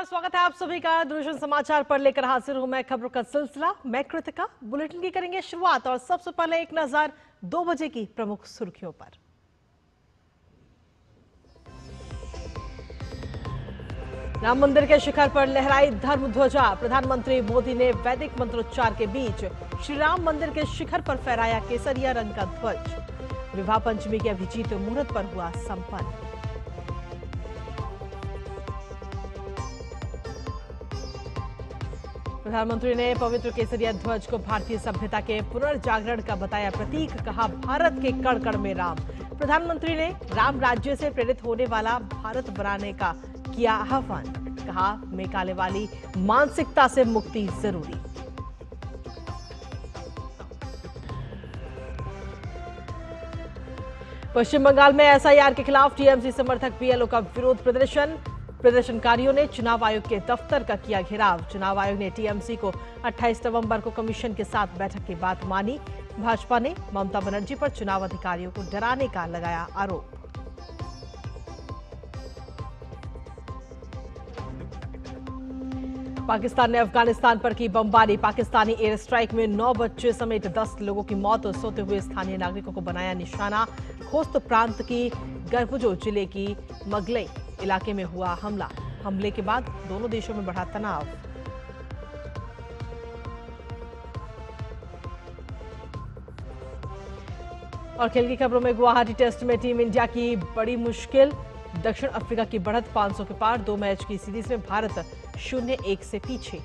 स्वागत है आप सभी का दूरदर्शन समाचार पर। लेकर हाजिर हूं मैं खबरों का सिलसिला। मैं कृतिका। बुलेटिन की करेंगे शुरुआत और सबसे पहले एक नजर 2 बजे की प्रमुख सुर्खियों पर। राम मंदिर के शिखर पर लहराई धर्म ध्वजा। प्रधानमंत्री मोदी ने वैदिक मंत्रोच्चार के बीच श्री राम मंदिर के शिखर पर फहराया केसरिया रंग का ध्वज। विवाह पंचमी के अभिजीत मुहूर्त पर हुआ संपन्न। प्रधानमंत्री ने पवित्र केसरिया ध्वज को भारतीय सभ्यता के पुनर्जागरण का बताया प्रतीक। कहा, भारत के कण कण में राम। प्रधानमंत्री ने राम राज्य से प्रेरित होने वाला भारत बनाने का किया आह्वान। कहा, मेकाले वाली मानसिकता से मुक्ति जरूरी। पश्चिम बंगाल में एसआईआर के खिलाफ टीएमसी समर्थक बीएलओ का विरोध प्रदर्शन। प्रदर्शनकारियों ने चुनाव आयोग के दफ्तर का किया घेराव। चुनाव आयोग ने टीएमसी को 28 नवंबर को कमीशन के साथ बैठक की बात मानी। भाजपा ने ममता बनर्जी पर चुनाव अधिकारियों को डराने का लगाया आरोप। पाकिस्तान ने अफगानिस्तान पर की बमबारी। पाकिस्तानी एयर स्ट्राइक में 9 बच्चे समेत 10 लोगों की मौत। सोते हुए स्थानीय नागरिकों को बनाया निशाना। खोस्त प्रांत की गर्भजो जिले की मगलई इलाके में हुआ हमला। हमले के बाद दोनों देशों में बढ़ा तनाव। और खेल की खबरों में गुवाहाटी टेस्ट में टीम इंडिया की बड़ी मुश्किल। दक्षिण अफ्रीका की बढ़त 500 के पार। 2 मैच की सीरीज में भारत 0-1 से पीछे।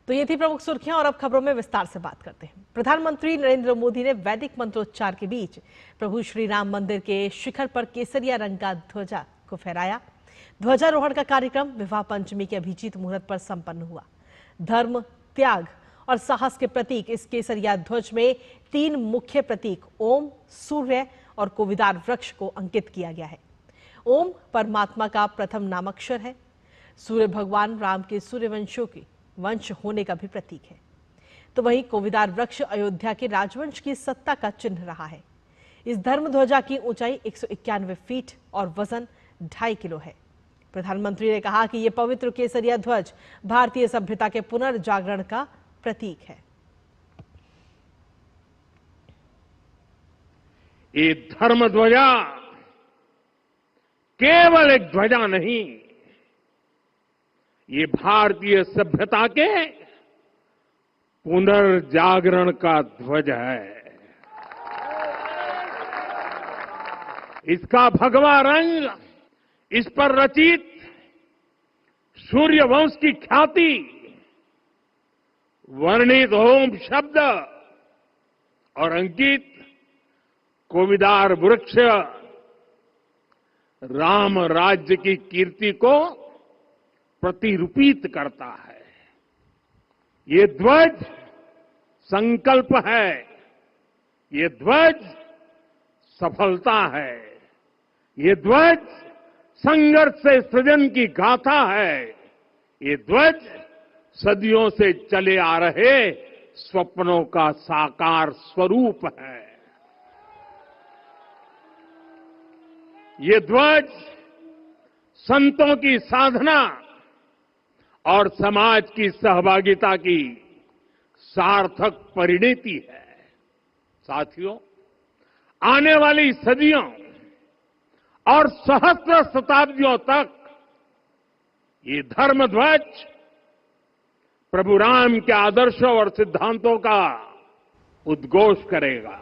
तो ये थी प्रमुख सुर्खियां और अब खबरों में विस्तार से बात करते हैं। प्रधानमंत्री नरेंद्र मोदी ने वैदिक मंत्रोच्चार के बीच प्रभु श्री राम मंदिर के शिखर पर केसरिया रंग का ध्वजा को फहराया। ध्वजारोहण का कार्यक्रम विवाह पंचमी के अभिजीत मुहूर्त पर संपन्न हुआ। धर्म, त्याग और साहस के प्रतीक इस केसरिया ध्वज में 3 मुख्य प्रतीक ओम, सूर्य और कोविदार वृक्ष को अंकित किया गया है। ओम परमात्मा का प्रथम नामाक्षर है। सूर्य भगवान राम के सूर्यवंशों की वंश होने का भी प्रतीक है। तो वहीं कोविदार वृक्ष अयोध्या के राजवंश की सत्ता का चिन्ह रहा है। इस धर्म ध्वजा की ऊंचाई 191 फीट और वजन 2.5 किलो है। प्रधानमंत्री ने कहा कि यह पवित्र केसरिया ध्वज भारतीय सभ्यता के पुनर्जागरण का प्रतीक है। ये धर्म ध्वजा केवल एक ध्वजा नहीं, ये भारतीय सभ्यता के पुनर्जागरण का ध्वज है। इसका भगवा रंग, इस पर रचित सूर्यवंश की ख्याति, वर्णित ओम शब्द और अंकित कोविदार वृक्ष राम राज्य की कीर्ति को प्रतिरूपित करता है। ये ध्वज संकल्प है, ये ध्वज सफलता है, ये ध्वज संघर्ष से सृजन की गाथा है, ये ध्वज सदियों से चले आ रहे स्वप्नों का साकार स्वरूप है। ये ध्वज संतों की साधना और समाज की सहभागिता की सार्थक परिणति है। साथियों, आने वाली सदियों और सहस्त्र शताब्दियों तक ये धर्म ध्वज प्रभु राम के आदर्शों और सिद्धांतों का उद्घोष करेगा।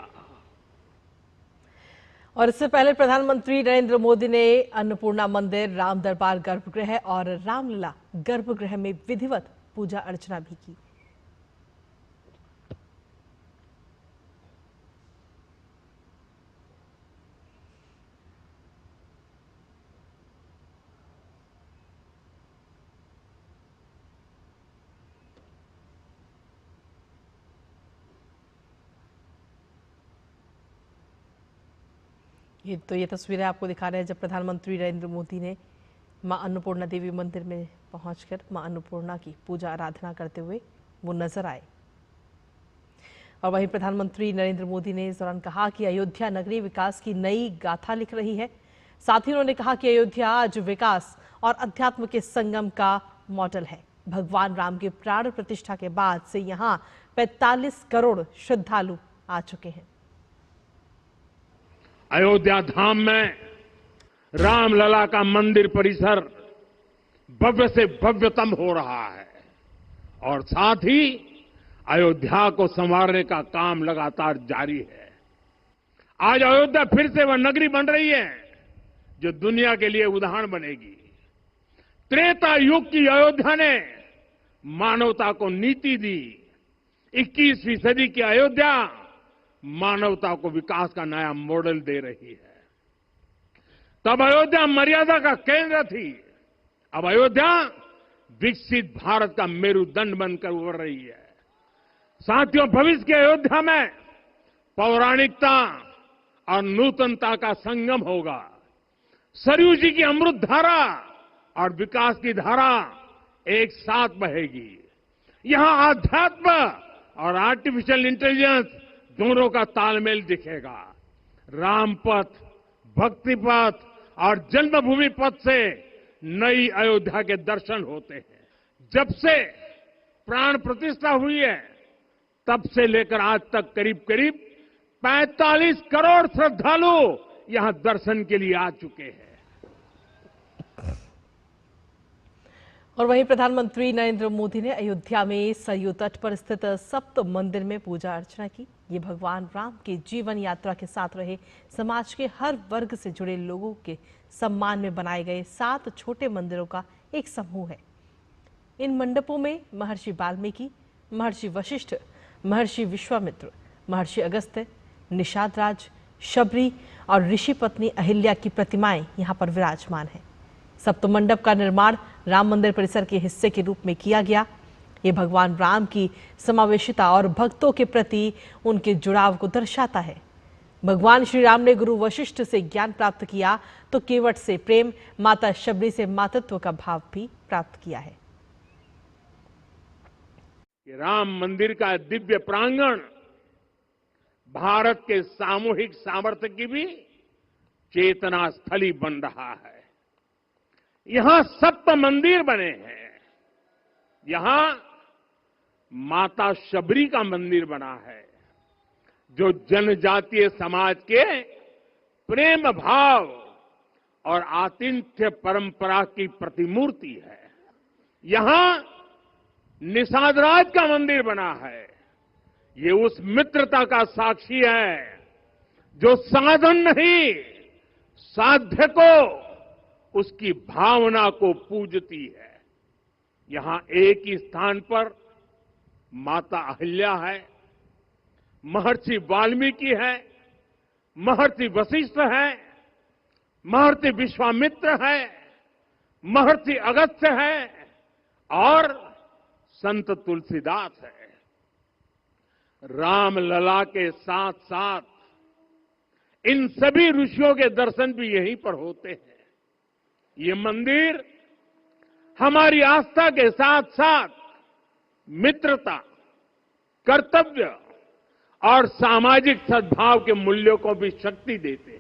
और इससे पहले प्रधानमंत्री नरेंद्र मोदी ने अन्नपूर्णा मंदिर, राम दरबार गर्भगृह और रामलला गर्भगृह में विधिवत पूजा अर्चना भी की। ये तस्वीरें आपको दिखा रहे हैं जब प्रधानमंत्री नरेंद्र मोदी ने मां अन्नपूर्णा देवी मंदिर में पहुंचकर मां अन्नपूर्णा की पूजा आराधना करते हुए वो नजर आए। और वहीं प्रधानमंत्री नरेंद्र मोदी ने इस दौरान कहा कि अयोध्या नगरी विकास की नई गाथा लिख रही है। साथ ही उन्होंने कहा कि अयोध्या आज विकास और अध्यात्म के संगम का मॉडल है। भगवान राम की प्राण प्रतिष्ठा के बाद से यहाँ 45 करोड़ श्रद्धालु आ चुके हैं। अयोध्या धाम में रामलला का मंदिर परिसर भव्य से भव्यतम हो रहा है और साथ ही अयोध्या को संवारने का काम लगातार जारी है। आज अयोध्या फिर से वह नगरी बन रही है जो दुनिया के लिए उदाहरण बनेगी। त्रेता युग की अयोध्या ने मानवता को नीति दी। 21वीं सदी की अयोध्या मानवता को विकास का नया मॉडल दे रही है। तब अयोध्या मर्यादा का केंद्र थी, अब अयोध्या विकसित भारत का मेरुदंड बनकर उभर रही है। साथियों, भविष्य की अयोध्या में पौराणिकता और नूतनता का संगम होगा। सरयू जी की अमृत धारा और विकास की धारा एक साथ बहेगी। यहां आध्यात्म और आर्टिफिशियल इंटेलिजेंस दोनों का तालमेल दिखेगा। राम पथ, भक्ति पथ और जन्मभूमि पथ से नई अयोध्या के दर्शन होते हैं। जब से प्राण प्रतिष्ठा हुई है तब से लेकर आज तक करीब करीब 45 करोड़ श्रद्धालु यहां दर्शन के लिए आ चुके हैं। और वहीं प्रधानमंत्री नरेंद्र मोदी ने अयोध्या में सरयू तट पर स्थित सप्त मंदिर में पूजा अर्चना की। ये भगवान राम की जीवन यात्रा के साथ रहे समाज के हर वर्ग से जुड़े लोगों के सम्मान में बनाए गए 7 छोटे मंदिरों का एक समूह है। इन मंडपों में महर्षि वाल्मीकि, महर्षि वशिष्ठ, महर्षि विश्वामित्र, महर्षि अगस्त्य, निषाद राज, शबरी और ऋषि पत्नी अहिल्या की प्रतिमाएं यहां पर विराजमान हैं। सप्त मंडप का निर्माण राम मंदिर परिसर के हिस्से के रूप में किया गया। ये भगवान राम की समावेशिता और भक्तों के प्रति उनके जुड़ाव को दर्शाता है। भगवान श्री राम ने गुरु वशिष्ठ से ज्ञान प्राप्त किया तो केवट से प्रेम, माता शबरी से मातृत्व का भाव भी प्राप्त किया है। राम मंदिर का दिव्य प्रांगण भारत के सामूहिक सामर्थ्य की भी चेतना स्थली बन रहा है। यहां सप्त मंदिर बने हैं। यहां माता शबरी का मंदिर बना है जो जनजातीय समाज के प्रेम भाव और आतिथ्य परंपरा की प्रतिमूर्ति है। यहां निषादराज का मंदिर बना है। ये उस मित्रता का साक्षी है जो साधन नहीं, साध्य को, उसकी भावना को पूजती है। यहां एक ही स्थान पर माता अहिल्या है, महर्षि वाल्मीकि है, महर्षि वशिष्ठ है, महर्षि विश्वामित्र है, महर्षि अगस्त्य है और संत तुलसीदास है। रामलला के साथ साथ इन सभी ऋषियों के दर्शन भी यहीं पर होते हैं। ये मंदिर हमारी आस्था के साथ साथ मित्रता, कर्तव्य और सामाजिक सद्भाव के मूल्यों को भी शक्ति देते हैं।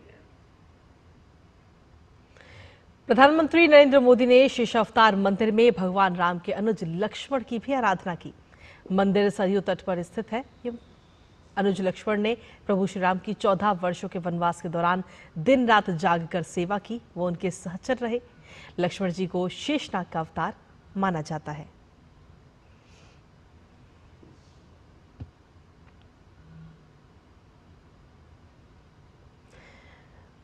प्रधानमंत्री नरेंद्र मोदी ने शेष अवतार मंदिर में भगवान राम के अनुज लक्ष्मण की भी आराधना की। मंदिर सरयू तट पर स्थित है। अनुज लक्ष्मण ने प्रभु श्री राम की 14 वर्षों के वनवास के दौरान दिन रात जागकर सेवा की। वो उनके सहचर रहे। लक्ष्मण जी को शेषनाग का अवतार माना जाता है।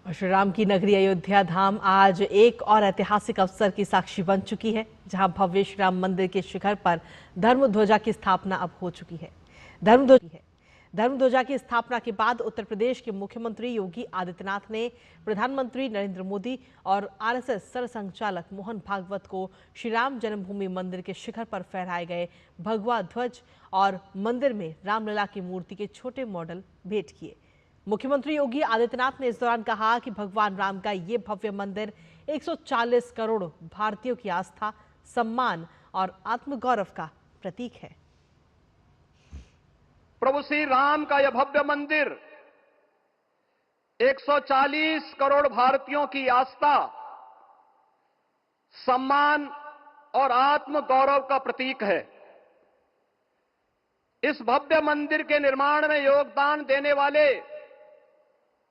और श्री राम की नगरी अयोध्या धाम आज एक और ऐतिहासिक अवसर की साक्षी बन चुकी है, जहां भव्य श्री राम मंदिर के शिखर पर धर्मध्वजा की स्थापना अब हो चुकी है। धर्मध्वजा की स्थापना के बाद उत्तर प्रदेश के मुख्यमंत्री योगी आदित्यनाथ ने प्रधानमंत्री नरेंद्र मोदी और आरएसएस सरसंघचालक मोहन भागवत को श्री राम जन्मभूमि मंदिर के शिखर पर फहराए गए भगवा ध्वज और मंदिर में रामलला की मूर्ति के छोटे मॉडल भेंट किए। मुख्यमंत्री योगी आदित्यनाथ ने इस दौरान कहा कि भगवान राम का ये भव्य मंदिर 140 करोड़ भारतीयों की आस्था, सम्मान और आत्मगौरव का प्रतीक है। प्रभु श्री राम का यह भव्य मंदिर 140 करोड़ भारतीयों की आस्था, सम्मान और आत्म गौरव का प्रतीक है। इस भव्य मंदिर के निर्माण में योगदान देने वाले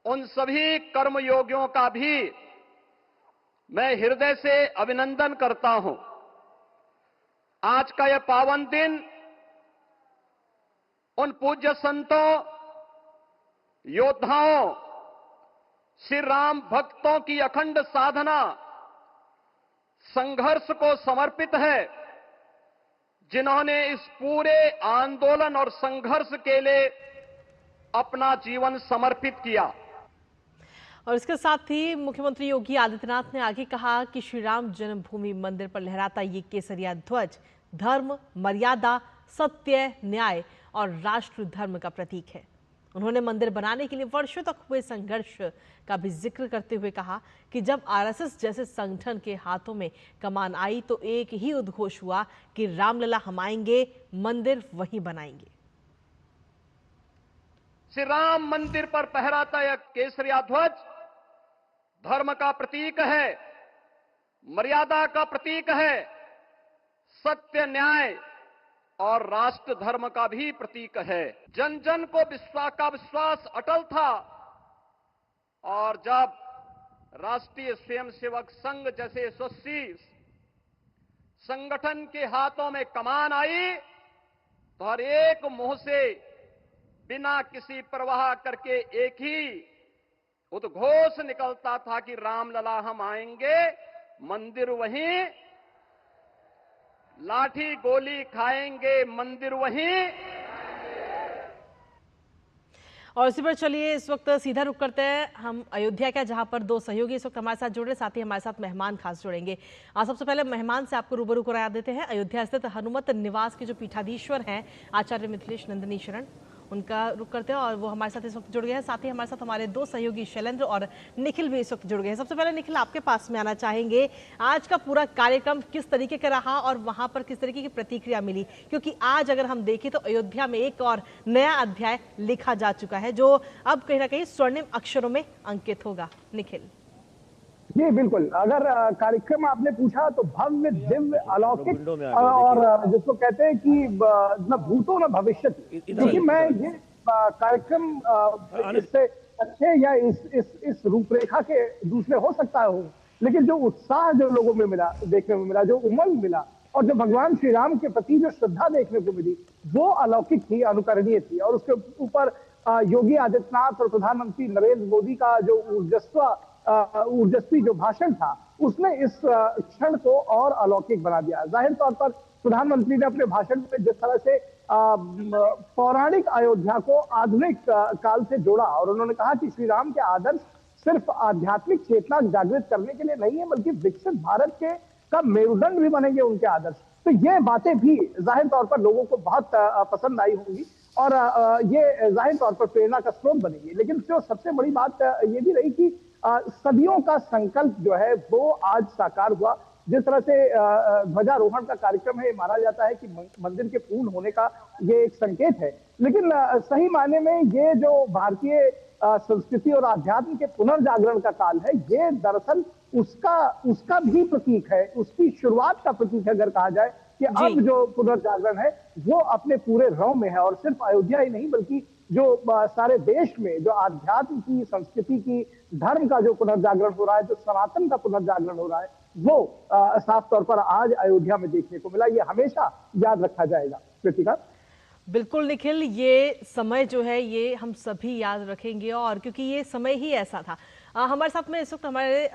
उन सभी कर्मयोगियों का भी मैं हृदय से अभिनंदन करता हूं। आज का यह पावन दिन उन पूज्य संतों, योद्धाओं, श्री राम भक्तों की अखंड साधना, संघर्ष को समर्पित है, जिन्होंने इस पूरे आंदोलन और संघर्ष के लिए अपना जीवन समर्पित किया। और इसके साथ ही मुख्यमंत्री योगी आदित्यनाथ ने आगे कहा कि श्री राम जन्मभूमि मंदिर पर लहराता ये केसरिया ध्वज धर्म, मर्यादा, सत्य, न्याय और राष्ट्र धर्म का प्रतीक है। उन्होंने मंदिर बनाने के लिए वर्षों तक हुए संघर्ष का भी जिक्र करते हुए कहा कि जब आरएसएस जैसे संगठन के हाथों में कमान आई तो एक ही उद्घोष हुआ कि रामलला हम आएंगे, मंदिर वहीं बनाएंगे। श्री राम मंदिर पर फहराता यह केसरिया ध्वज धर्म का प्रतीक है, मर्यादा का प्रतीक है, सत्य, न्याय और राष्ट्र धर्म का भी प्रतीक है। जन जन को विश्वास अटल था और जब राष्ट्रीय स्वयंसेवक संघ जैसे यशस्वी संगठन के हाथों में कमान आई तो हर एक मुंह से बिना किसी परवाह करके एक ही उद्घोष निकलता था कि रामलला हम आएंगे, मंदिर वहीं, लाठी गोली खाएंगे, मंदिर वहीं। और इसी पर चलिए इस वक्त सीधा रुक करते हैं हम अयोध्या का, जहां पर दो सहयोगी इस वक्त हमारे साथ जुड़ रहे, साथ ही हमारे साथ मेहमान खास जुड़ेंगे। सबसे पहले मेहमान से आपको रूबरू करा देते हैं। अयोध्या स्थित हनुमत निवास के जो पीठाधीश्वर हैं आचार्य मिथिलेश नंदिनी शरण, उनका रुख करते हैं और वो हमारे साथ इस वक्त जुड़ गए हैं। साथ ही हमारे साथ हमारे दो सहयोगी शैलेंद्र और निखिल भी इस वक्त जुड़ गए हैं। सबसे पहले निखिल, आपके पास में आना चाहेंगे, आज का पूरा कार्यक्रम किस तरीके का रहा और वहां पर किस तरीके की प्रतिक्रिया मिली? क्योंकि आज अगर हम देखें तो अयोध्या में एक और नया अध्याय लिखा जा चुका है जो अब कहीं ना कहीं स्वर्णिम अक्षरों में अंकित होगा। निखिल जी बिल्कुल, अगर कार्यक्रम आपने पूछा तो भव्य, दिव्य, अलौकिक और जिसको कहते हैं कि न भूतो न भविष्य, क्योंकि मैं ये कार्यक्रम इससे अच्छे या इस रूपरेखा के दूसरे हो सकता है, लेकिन जो उत्साह जो लोगों में मिला, देखने में मिला, जो उमंग मिला और जो भगवान श्री राम के प्रति जो श्रद्धा देखने को मिली, वो अलौकिक थी, अनुकरणीय थी। और उसके ऊपर योगी आदित्यनाथ और प्रधानमंत्री नरेंद्र मोदी का जो ऊर्जस्वी जो भाषण था, उसने इस क्षण को और अलौकिक बना दिया। जाहिर तौर पर प्रधानमंत्री ने अपने भाषण में जिस तरह से पौराणिक अयोध्या को आधुनिक काल से जोड़ा और उन्होंने कहा कि श्री राम के आदर्श सिर्फ आध्यात्मिक चेतना जागृत करने के लिए नहीं है, बल्कि विकसित भारत के का मेरुदंड भी बनेंगे उनके आदर्श। तो ये बातें भी जाहिर तौर पर लोगों को बहुत पसंद आई होंगी और ये जाहिर तौर पर प्रेरणा का स्रोत बनेगी। लेकिन जो सबसे बड़ी बात ये भी रही कि सदियों का संकल्प जो है वो आज साकार हुआ। जिस तरह से ध्वजारोहण का कार्यक्रम है, माना जाता है कि मंदिर के पूर्ण होने का ये एक संकेत है, लेकिन सही मायने में ये जो भारतीय संस्कृति और आध्यात्म के पुनर्जागरण का काल है, ये दरअसल उसका भी प्रतीक है, उसकी शुरुआत का प्रतीक है। अगर कहा जाए कि अब जो पुनर्जागरण है वो अपने पूरे रव में है और सिर्फ अयोध्या ही नहीं बल्कि जो सारे देश में जो आध्यात्म की, संस्कृति की, धर्म का जो पुनर्जागरण हो रहा है, जो सनातन का पुनर्जागरण हो रहा है, वो साफ तौर पर आज अयोध्या में देखने को मिला। ये हमेशा याद रखा जाएगा। कृतिका बिल्कुल निखिल, ये समय जो है ये हम सभी याद रखेंगे और क्योंकि ये समय ही ऐसा था। हमारे साथ में इस वक्त हमारे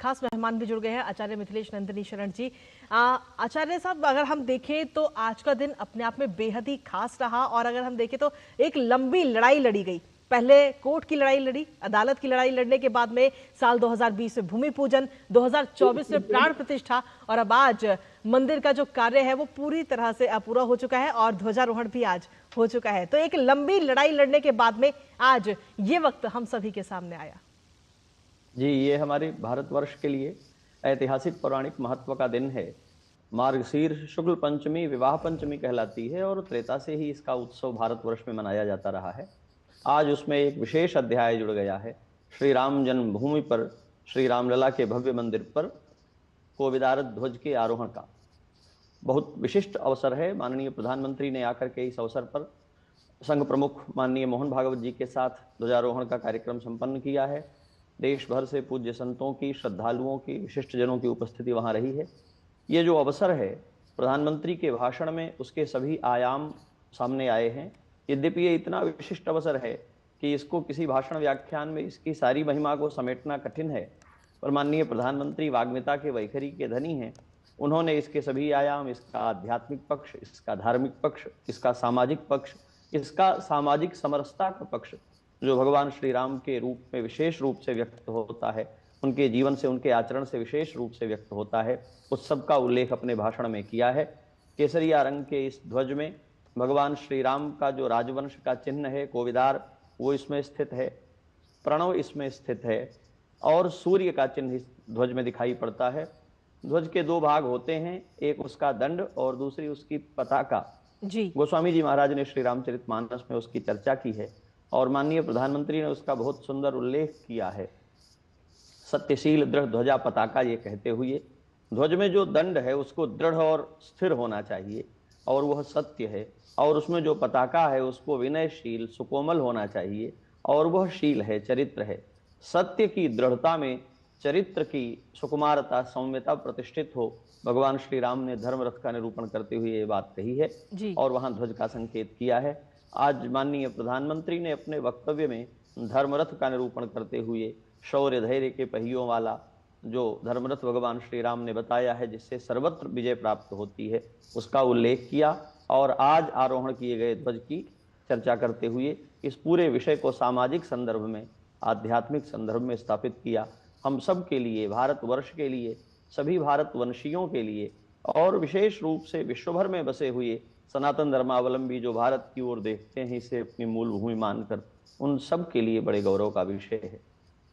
खास मेहमान भी जुड़ गए हैं, आचार्य मिथिलेश नंदिनी शरण जी। आचार्य साहब, अगर हम देखें तो आज का दिन अपने आप में बेहद ही खास रहा और अगर हम देखें तो एक लंबी लड़ाई लड़ी गई। पहले कोर्ट की लड़ाई लड़ी, अदालत की लड़ाई लड़ने के बाद में साल 2020 में भूमि पूजन, 2024 में प्राण प्रतिष्ठा और अब आज मंदिर का जो कार्य है वो पूरी तरह से पूरा हो चुका है और ध्वजारोहण भी आज हो चुका है। तो एक लंबी लड़ाई लड़ने के बाद में आज ये वक्त हम सभी के सामने आया। जी, ये हमारे भारतवर्ष के लिए ऐतिहासिक पौराणिक महत्व का दिन है मार्गशीर्ष शुक्ल पंचमी विवाह पंचमी कहलाती है और त्रेता से ही इसका उत्सव भारतवर्ष में मनाया जाता रहा है। आज उसमें एक विशेष अध्याय जुड़ गया है। श्री राम जन्मभूमि पर श्री रामलला के भव्य मंदिर पर कोविदार ध्वज के आरोहण का बहुत विशिष्ट अवसर है। माननीय प्रधानमंत्री ने आकर के इस अवसर पर संघ प्रमुख माननीय मोहन भागवत जी के साथ ध्वजारोहण का कार्यक्रम संपन्न किया है। देश भर से पूज्य संतों की, श्रद्धालुओं की, विशिष्ट जनों की उपस्थिति वहां रही है। ये जो अवसर है प्रधानमंत्री के भाषण में उसके सभी आयाम सामने आए हैं। यद्यपि ये इतना विशिष्ट अवसर है कि इसको किसी भाषण व्याख्यान में इसकी सारी महिमा को समेटना कठिन है, पर माननीय प्रधानमंत्री वाग्मिता के वैखरी के धनी हैं। उन्होंने इसके सभी आयाम, इसका आध्यात्मिक पक्ष, इसका धार्मिक पक्ष, इसका सामाजिक पक्ष, इसका सामाजिक समरसता का पक्ष जो भगवान श्री राम के रूप में विशेष रूप से व्यक्त होता है, उनके जीवन से, उनके आचरण से विशेष रूप से व्यक्त होता है, उस सब का उल्लेख अपने भाषण में किया है। केसरिया रंग के इस ध्वज में भगवान श्री राम का जो राजवंश का चिन्ह है कोविदार, वो इसमें स्थित है, प्रणव इसमें स्थित है और सूर्य का चिन्ह इस ध्वज में दिखाई पड़ता है। ध्वज के दो भाग होते हैं, एक उसका दंड और दूसरी उसकी पताका। जी गोस्वामी जी महाराज ने श्री रामचरितमानस में उसकी चर्चा की है और माननीय प्रधानमंत्री ने उसका बहुत सुंदर उल्लेख किया है। सत्यशील दृढ़ ध्वजा पताका ये कहते हुए, ध्वज में जो दंड है उसको दृढ़ और स्थिर होना चाहिए और वह सत्य है, और उसमें जो पताका है उसको विनयशील, सुकोमल होना चाहिए और वह शील है, चरित्र है। सत्य की दृढ़ता में चरित्र की सुकुमारता, सौम्यता प्रतिष्ठित हो, भगवान श्री राम ने धर्मरथ का निरूपण करते हुए ये बात कही है और वहां ध्वज का संकेत किया है। आज माननीय प्रधानमंत्री ने अपने वक्तव्य में धर्मरथ का निरूपण करते हुए शौर्य धैर्य के पहियों वाला जो धर्मरथ भगवान श्री राम ने बताया है, जिससे सर्वत्र विजय प्राप्त होती है, उसका उल्लेख किया और आज आरोहण किए गए ध्वज की चर्चा करते हुए इस पूरे विषय को सामाजिक संदर्भ में, आध्यात्मिक संदर्भ में स्थापित किया। हम सब के लिए, भारतवर्ष के लिए, सभी भारतवंशियों के लिए और विशेष रूप से विश्व भर में बसे हुए सनातन धर्मावलंबी जो भारत की ओर देखते हैं इसे अपनी मूल भूमि मानकर, उन सब के लिए बड़े गौरव का विषय है।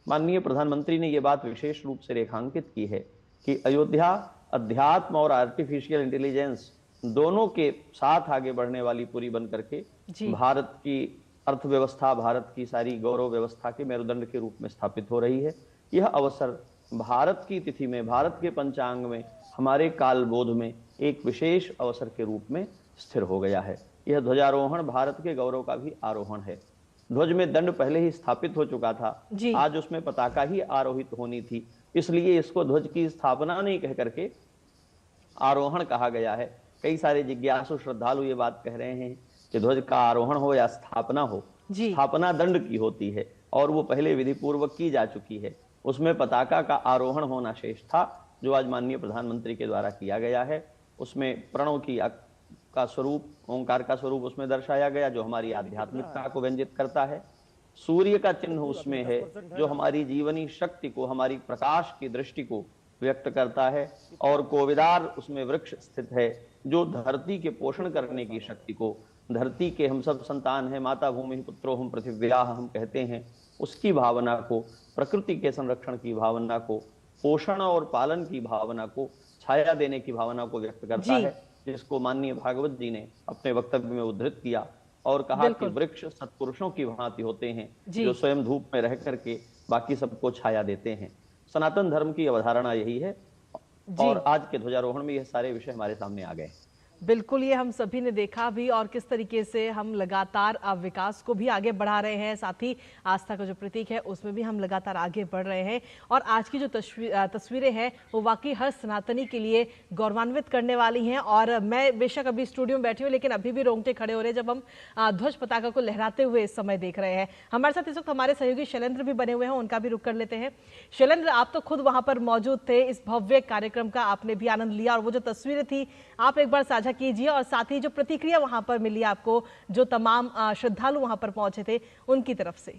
माननीय प्रधानमंत्री ने यह बात विशेष रूप से रेखांकित की है कि अयोध्या अध्यात्म और आर्टिफिशियल इंटेलिजेंस दोनों के साथ आगे बढ़ने वाली पुरी बन करके भारत की अर्थव्यवस्था, भारत की सारी गौरव व्यवस्था के मेरुदंड के रूप में स्थापित हो रही है। यह अवसर भारत की तिथि में, भारत के पंचांग में, हमारे कालबोध में एक विशेष अवसर के रूप में स्थिर हो गया है। यह ध्वजारोहण भारत के गौरव का भी आरोहण है। ध्वज में दंड पहले ही स्थापित हो चुका था, आज उसमें पताका ही आरोहित होनी थी, इसलिए इसको ध्वज की स्थापना नहीं कह करके आरोहण कहा गया है। कई सारे जिज्ञासु श्रद्धालु ये बात कह रहे हैं कि ध्वज का आरोहण हो या स्थापना हो, स्थापना दंड की होती है और वो पहले विधि पूर्वक की जा चुकी है। उसमें पताका का आरोहण होना शेष था, जो आज माननीय प्रधानमंत्री के द्वारा किया गया है। उसमें प्रणव की का स्वरूप, ओंकार का स्वरूप उसमें दर्शाया गया, जो हमारी आध्यात्मिकता को व्यंजित करता है। सूर्य का चिन्ह उसमें है, जो हमारी जीवनी शक्ति को, हमारी प्रकाश की दृष्टि को व्यक्त करता है। और कोविदार उसमें वृक्ष स्थित है, जो धरती के पोषण करने की शक्ति को, धरती के हम सब संतान हैं, माता भूमि पुत्रो हम पृथिव्याः हम कहते हैं, उसकी भावना को, प्रकृति के संरक्षण की भावना को, पोषण और पालन की भावना को, छाया देने की भावना को व्यक्त करता है, जिसको माननीय भागवत जी ने अपने वक्तव्य में उद्धृत किया और कहा कि वृक्ष सत्पुरुषों की भांति होते हैं, जो स्वयं धूप में रह करके बाकी सबको छाया देते हैं। सनातन धर्म की अवधारणा यही है और आज के ध्वजारोहण में यह सारे विषय हमारे सामने आ गए। बिल्कुल, ये हम सभी ने देखा भी और किस तरीके से हम लगातार विकास को भी आगे बढ़ा रहे हैं, साथ ही आस्था का जो प्रतीक है उसमें भी हम लगातार आगे बढ़ रहे हैं। और आज की जो तस्वीरें हैं वो वाकई हर सनातनी के लिए गौरवान्वित करने वाली हैं। और मैं बेशक अभी स्टूडियो में बैठी हूँ, लेकिन अभी भी रोंगटे खड़े हो रहे हैं जब हम ध्वज पताका को लहराते हुए इस समय देख रहे हैं। हमारे साथ इस वक्त हमारे सहयोगी शैलेंद्र भी बने हुए हैं, उनका भी रुख कर लेते हैं। शैलेंद्र, आप तो खुद वहां पर मौजूद थे, इस भव्य कार्यक्रम का आपने भी आनंद लिया और वो जो तस्वीरें थी आप एक बार साझा कीजिए और साथ ही जो प्रतिक्रिया वहां पर मिली आपको, जो तमाम श्रद्धालु वहां पर पहुंचे थे उनकी तरफ से।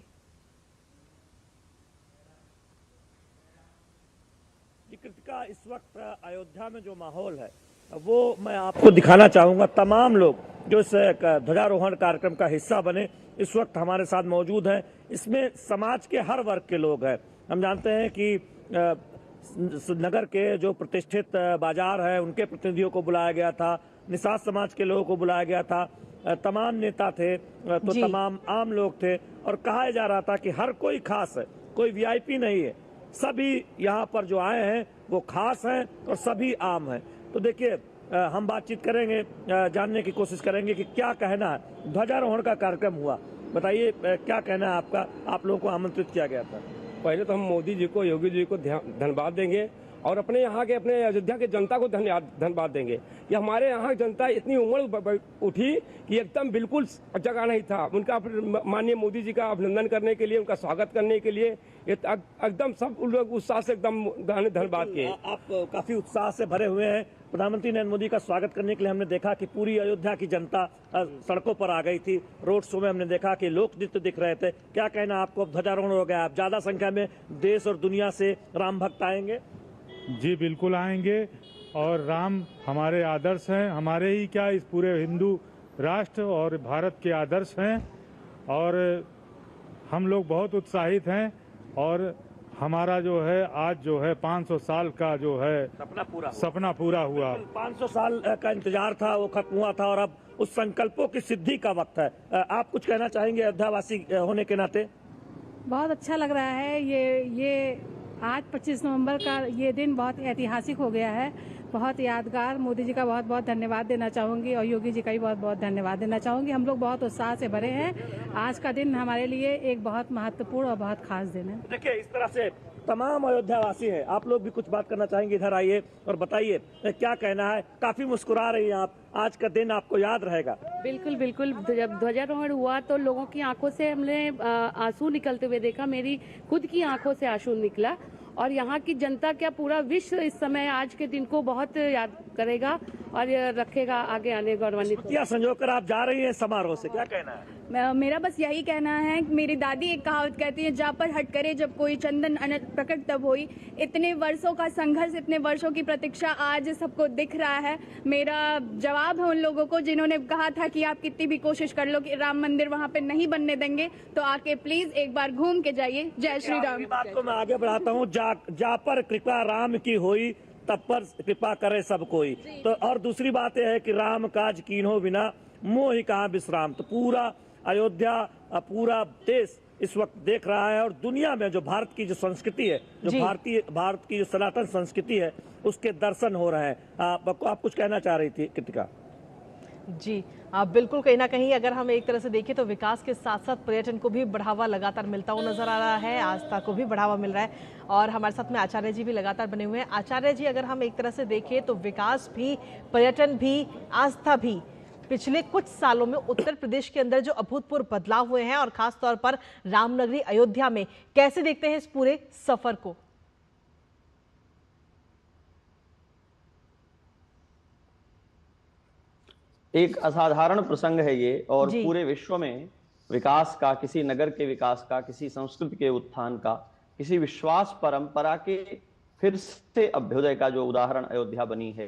कृतिका, इस वक्त अयोध्या में जो माहौल है वो मैं आपको दिखाना चाहूंगा। तमाम लोग जो इस ध्वजारोहण कार्यक्रम का हिस्सा बने इस वक्त हमारे साथ मौजूद हैं। इसमें समाज के हर वर्ग के लोग हैं। हम जानते हैं कि नगर के जो प्रतिष्ठित बाजार है उनके प्रतिनिधियों को बुलाया गया था, निषाद समाज के लोगों को बुलाया गया था, तमाम नेता थे, तो तमाम आम लोग थे, और कहा जा रहा था कि हर कोई खास है, कोई वीआईपी नहीं है, सभी यहाँ पर जो आए हैं वो खास हैं और सभी आम हैं। तो देखिए हम बातचीत करेंगे, जानने की कोशिश करेंगे कि क्या कहना है। ध्वजारोहण का कार्यक्रम हुआ, बताइए क्या कहना है आपका, आप लोगों को आमंत्रित किया गया था। पहले तो हम मोदी जी को, योगी जी को धन्यवाद देंगे और अपने यहाँ के, अपने अयोध्या के जनता को धन्यवाद देंगे। ये हमारे यहाँ जनता इतनी उमड़ उठी कि एकदम बिल्कुल जगह नहीं था। उनका माननीय मोदी जी का अभिनंदन करने के लिए, उनका स्वागत करने के लिए एकदम सब लोग उत्साह से एकदम धन्यवाद किए। आप काफी उत्साह से भरे हुए हैं। प्रधानमंत्री नरेंद्र मोदी का स्वागत करने के लिए हमने देखा कि पूरी अयोध्या की जनता सड़कों पर आ गई थी। रोड शो में हमने देखा कि लोक नृत्य दिख रहे थे। क्या कहना आपको, अब ध्वजारोहण हो गया, आप ज्यादा संख्या में देश और दुनिया से राम भक्त आएंगे? जी बिल्कुल आएंगे, और राम हमारे आदर्श हैं, हमारे ही क्या इस पूरे हिंदू राष्ट्र और भारत के आदर्श हैं, और हम लोग बहुत उत्साहित हैं। और हमारा जो है आज जो है 500 साल का जो है सपना पूरा हुआ। 500 साल का इंतजार था, वो खत्म हुआ था, और अब उस संकल्पों की सिद्धि का वक्त है। आप कुछ कहना चाहेंगे अयोध्यावासी होने के नाते? बहुत अच्छा लग रहा है। ये आज 25 नवंबर का ये दिन बहुत ऐतिहासिक हो गया है, बहुत यादगार। मोदी जी का बहुत बहुत धन्यवाद देना चाहूँगी और योगी जी का भी बहुत बहुत धन्यवाद देना चाहूँगी। हम लोग बहुत उत्साह से भरे हैं। आज का दिन हमारे लिए एक बहुत महत्वपूर्ण और बहुत खास दिन है। देखिए इस तरह से तमाम अयोध्यावासी हैं, आप लोग भी कुछ बात करना चाहेंगे, इधर आइए और बताइए क्या कहना है। काफी मुस्कुरा रही हैं आप, आज का दिन आपको याद रहेगा। बिल्कुल बिल्कुल, जब ध्वजारोहण हुआ तो लोगों की आंखों से हमने आंसू निकलते हुए देखा। मेरी खुद की आंखों से आंसू निकला, और यहाँ की जनता क्या पूरा विश्व इस समय आज के दिन को बहुत याद करेगा और रखेगा आगे आने गौरवान्वित। संजो कर आप जा रही हैं समारोह से, क्या कहना है? मेरा बस यही कहना है, मेरी दादी एक कहावत कहती है, जा पर हट करे जब कोई चंदन अनंत प्रकट तब होई। इतने वर्षों का संघर्ष, इतने वर्षों की प्रतीक्षा आज सबको दिख रहा है। मेरा जवाब है उन लोगों को जिन्होंने कहा था कि आप कितनी भी कोशिश कर लो कि राम मंदिर वहाँ पे नहीं बनने देंगे, तो आके प्लीज एक बार घूम के जाइए। जय श्री राम। बात को मैं आगे बढ़ाता हूँ। जा पर कृपा राम की होई, तब पर कृपा करे सब कोई। तो और दूसरी बात यह है कि राम काज कीन्हो बिना मोहि कहाँ विश्राम। तो पूरा अयोध्या, पूरा देश इस वक्त देख रहा है, और दुनिया में जो भारत की जो संस्कृति है, जो भारत की जो सनातन संस्कृति है, उसके दर्शन हो रहे हैं। आप कुछ कहना चाह रही थी कृतिका? जी बिल्कुल, कहीं ना कहीं अगर हम एक तरह से देखें तो विकास के साथ साथ पर्यटन को भी बढ़ावा लगातार मिलता हुआ नजर आ रहा है, आस्था को भी बढ़ावा मिल रहा है। और हमारे साथ में आचार्य जी भी लगातार बने हुए हैं। आचार्य जी, अगर हम एक तरह से देखें तो विकास भी, पर्यटन भी, आस्था भी, पिछले कुछ सालों में उत्तर प्रदेश के अंदर जो अभूतपूर्व बदलाव हुए हैं, और खास तौर पर रामनगरी अयोध्या में, कैसे देखते हैं इस पूरे सफर को? एक असाधारण प्रसंग है ये, और पूरे विश्व में विकास का, किसी नगर के विकास का, किसी संस्कृति के उत्थान का, किसी विश्वास परंपरा के फिर से अभ्युदय का जो उदाहरण अयोध्या बनी है,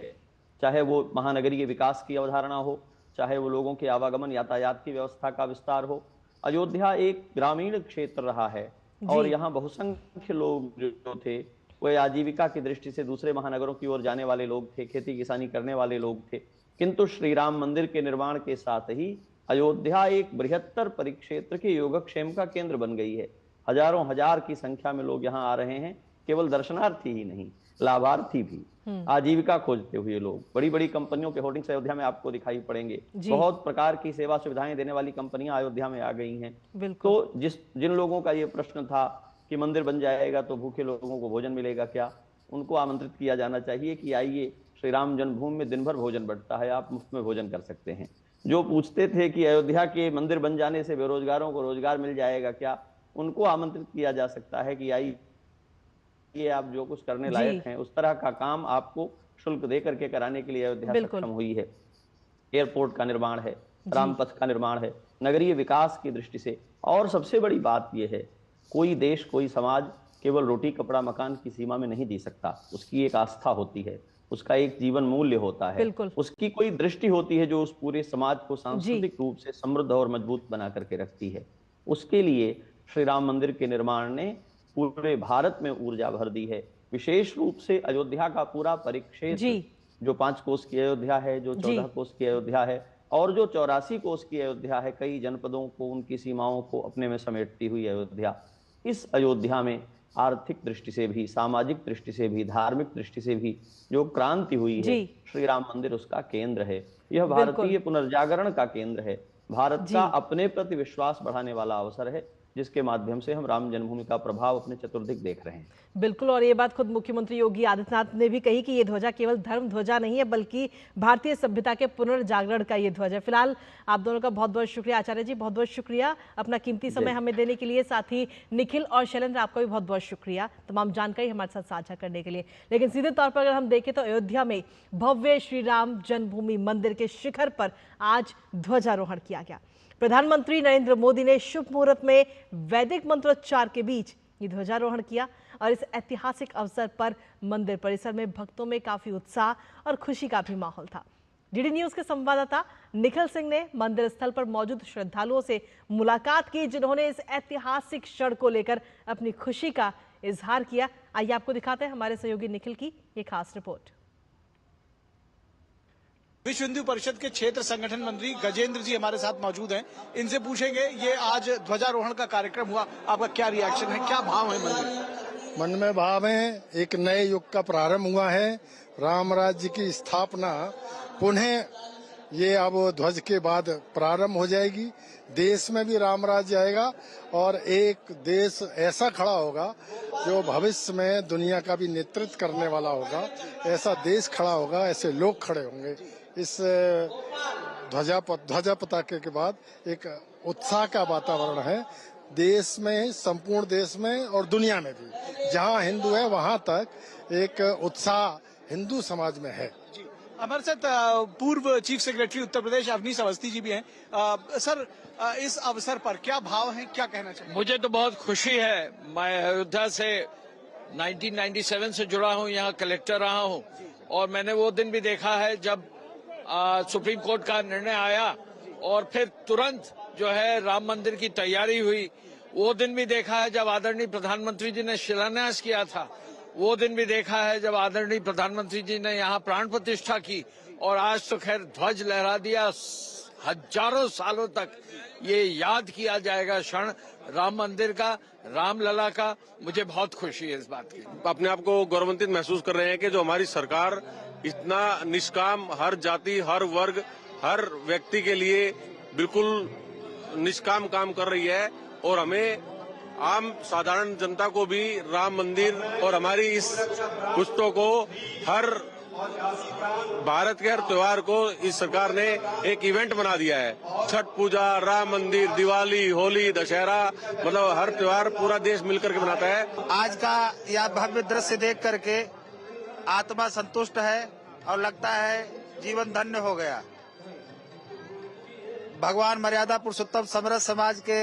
चाहे वो महानगरी के विकास की अवधारणा हो, चाहे वो लोगों के आवागमन, यातायात की व्यवस्था का विस्तार हो। अयोध्या एक ग्रामीण क्षेत्र रहा है, और यहाँ बहुसंख्य लोग जो थे वो आजीविका की दृष्टि से दूसरे महानगरों की ओर जाने वाले लोग थे, खेती किसानी करने वाले लोग थे। किंतु श्री राम मंदिर के निर्माण के साथ ही अयोध्या एक बृहत्तर परिक्षेत्र के योगक्षेम का केंद्र बन गई है। हजारों हजार की संख्या में लोग यहाँ आ रहे हैं, केवल दर्शनार्थी ही नहीं, लाभार्थी भी, आजीविका खोजते हुए लोग। बड़ी बड़ी कंपनियों के होर्डिंग्स अयोध्या में आपको दिखाई पड़ेंगे। बहुत प्रकार की सेवा सुविधाएं देने वाली कंपनियां अयोध्या में आ गई हैं। तो जिन लोगों का ये प्रश्न था कि मंदिर बन जाएगा तो भूखे लोगों को भोजन मिलेगा क्या, उनको आमंत्रित किया जाना चाहिए कि आइए, श्री राम जन्मभूमि में दिन भर भोजन बढ़ता है, आप मुफ्त में भोजन कर सकते हैं। जो पूछते थे कि अयोध्या के मंदिर बन जाने से बेरोजगारों को रोजगार मिल जाएगा क्या, उनको आमंत्रित किया जा सकता है कि आइए, ये आप जो कुछ करने लायक हैं उस तरह का काम आपको शुल्क दे करके कराने के लिए अयोध्या सक्षम हुई है। एयरपोर्ट का निर्माण है, रामपथ का निर्माण है, नगरीय विकास की दृष्टि से। और सबसे बड़ी बात यह है, कोई देश, कोई समाज केवल रोटी कपड़ा मकान की सीमा में नहीं जी सकता। उसकी एक आस्था होती है, उसका एक जीवन मूल्य होता है, उसकी कोई दृष्टि होती है जो उस पूरे समाज को सांस्कृतिक रूप से समृद्ध और मजबूत बना करके रखती है। उसके लिए श्री राम मंदिर के निर्माण ने पूरे भारत में ऊर्जा भर दी है। विशेष रूप से अयोध्या का पूरा परिक्षेत्र, जो 5 कोस की अयोध्या है, जो 14 कोस की अयोध्या है और जो 84 कोस की अयोध्या है, कई जनपदों को, उनकी सीमाओं को अपने में समेटती हुई अयोध्या, इस अयोध्या में आर्थिक दृष्टि से भी, सामाजिक दृष्टि से भी, धार्मिक दृष्टि से भी जो क्रांति हुई है, श्री राम मंदिर उसका केंद्र है। यह भारतीय पुनर्जागरण का केंद्र है, भारत का अपने प्रति विश्वास बढ़ाने वाला अवसर है, जिसके माध्यम से हम राम जन्मभूमि का प्रभाव अपने चतुर्दिक देख रहे हैं। बिल्कुल, और ये बात खुद मुख्यमंत्री योगी आदित्यनाथ ने भी कही कि ये ध्वजा केवल धर्म ध्वजा नहीं है, बल्कि भारतीय सभ्यता के पुनर्जागरण का ये ध्वज है। फिलहाल आप दोनों का बहुत बहुत शुक्रिया आचार्य जी, बहुत बहुत शुक्रिया अपना कीमती समय हमें देने के लिए। साथ ही निखिल और शैलेंद्र, आपका भी बहुत बहुत शुक्रिया तमाम जानकारी हमारे साथ साझा करने के लिए। लेकिन सीधे तौर पर अगर हम देखें तो अयोध्या में भव्य श्री राम जन्मभूमि मंदिर के शिखर पर आज ध्वजारोहण किया गया। प्रधानमंत्री नरेंद्र मोदी ने शुभ मुहूर्त में वैदिक मंत्रोच्चार के बीच ये ध्वजारोहण किया और इस ऐतिहासिक अवसर पर मंदिर परिसर में भक्तों में काफी उत्साह और खुशी का भी माहौल था। डीडी न्यूज के संवाददाता निखिल सिंह ने मंदिर स्थल पर मौजूद श्रद्धालुओं से मुलाकात की, जिन्होंने इस ऐतिहासिक क्षण को लेकर अपनी खुशी का इजहार किया। आइए आपको दिखाते हैं हमारे सहयोगी निखिल की ये खास रिपोर्ट। विश्व हिंदू परिषद के क्षेत्र संगठन मंत्री गजेंद्र जी हमारे साथ मौजूद हैं। इनसे पूछेंगे, ये आज ध्वजारोहण का कार्यक्रम हुआ, आपका क्या रिएक्शन है, क्या भाव है? मन में भाव है, एक नए युग का प्रारंभ हुआ है, राम राज्य की स्थापना पुनः ये अब ध्वज के बाद प्रारंभ हो जाएगी। देश में भी राम राज्य आएगा और एक देश ऐसा खड़ा होगा जो भविष्य में दुनिया का भी नेतृत्व करने वाला होगा। ऐसा देश खड़ा होगा, ऐसे लोग खड़े होंगे। इस ध्वजा पताके के बाद एक उत्साह का वातावरण है देश में, संपूर्ण देश में और दुनिया में भी। जहां हिंदू है वहां तक एक उत्साह हिंदू समाज में है। हमारे साथ पूर्व चीफ सेक्रेटरी उत्तर प्रदेश अवनीश अवस्थी जी भी हैं। सर, इस अवसर पर क्या भाव है, क्या कहना चाहिए? मुझे तो बहुत खुशी है। मैं अयोध्या से 1997 से जुड़ा हूं, यहाँ कलेक्टर रहा हूं और मैंने वो दिन भी देखा है जब सुप्रीम कोर्ट का निर्णय आया और फिर तुरंत जो है राम मंदिर की तैयारी हुई। वो दिन भी देखा है जब आदरणीय प्रधानमंत्री जी ने शिलान्यास किया था। वो दिन भी देखा है जब आदरणीय प्रधानमंत्री जी ने यहाँ प्राण प्रतिष्ठा की और आज तो खैर ध्वज लहरा दिया। हजारों सालों तक ये याद किया जाएगा क्षण राम मंदिर का, रामलला का। मुझे बहुत खुशी है इस बात की। अपने आप को गौरवान्वित महसूस कर रहे हैं कि जो हमारी सरकार इतना निष्काम, हर जाति, हर वर्ग, हर व्यक्ति के लिए बिल्कुल निष्काम काम कर रही है और हमें आम साधारण जनता को भी राम मंदिर और हमारी इस पुस्तकों को, हर भारत के हर त्योहार को इस सरकार ने एक इवेंट बना दिया है। छठ पूजा, राम मंदिर, दिवाली, होली, दशहरा, मतलब हर त्योहार पूरा देश मिलकर के मनाता है। आज का यह भव्य दृश्य देख करके आत्मा संतुष्ट है और लगता है जीवन धन्य हो गया। भगवान मर्यादा पुरुषोत्तम समरस समाज के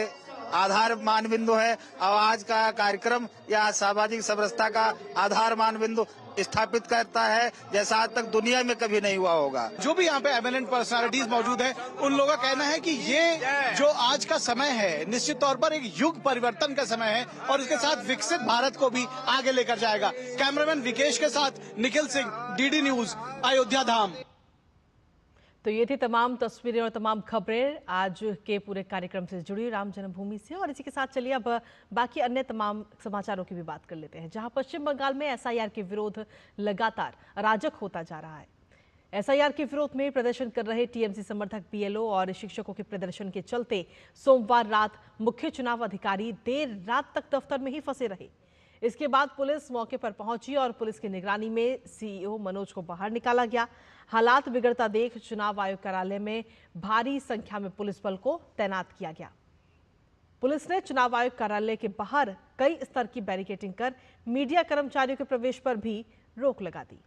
आधार मानबिंदु है और आज का कार्यक्रम यह सामाजिक समरसता का आधार मानबिंदु स्थापित करता है, जैसा आज तक दुनिया में कभी नहीं हुआ होगा। जो भी यहाँ पे एमिनेंट पर्सनालिटीज मौजूद हैं, उन लोगों का कहना है कि ये जो आज का समय है निश्चित तौर पर एक युग परिवर्तन का समय है और इसके साथ विकसित भारत को भी आगे लेकर जाएगा। कैमरामैन विकेश के साथ निखिल सिंह, डीडी न्यूज, अयोध्या धाम। तो ये थी तमाम तस्वीरें और तमाम खबरें आज के पूरे कार्यक्रम से जुड़ी राम जन्मभूमि से। और इसी के साथ चलिए अब बाकी अन्य तमाम समाचारों की भी बात कर लेते हैं, जहां पश्चिम बंगाल में एसआईआर के विरोध लगातार अराजक होता जा रहा है। एसआईआर के विरोध में प्रदर्शन कर रहे टीएमसी समर्थक, बीएलओ और शिक्षकों के प्रदर्शन के चलते सोमवार रात मुख्य चुनाव अधिकारी देर रात तक दफ्तर में ही फंसे रहे। इसके बाद पुलिस मौके पर पहुंची और पुलिस की निगरानी में सीईओ मनोज को बाहर निकाला गया। हालात बिगड़ता देख चुनाव आयोग कार्यालय में भारी संख्या में पुलिस बल को तैनात किया गया। पुलिस ने चुनाव आयोग कार्यालय के बाहर कई स्तर की बैरिकेडिंग कर मीडिया कर्मचारियों के प्रवेश पर भी रोक लगा दी।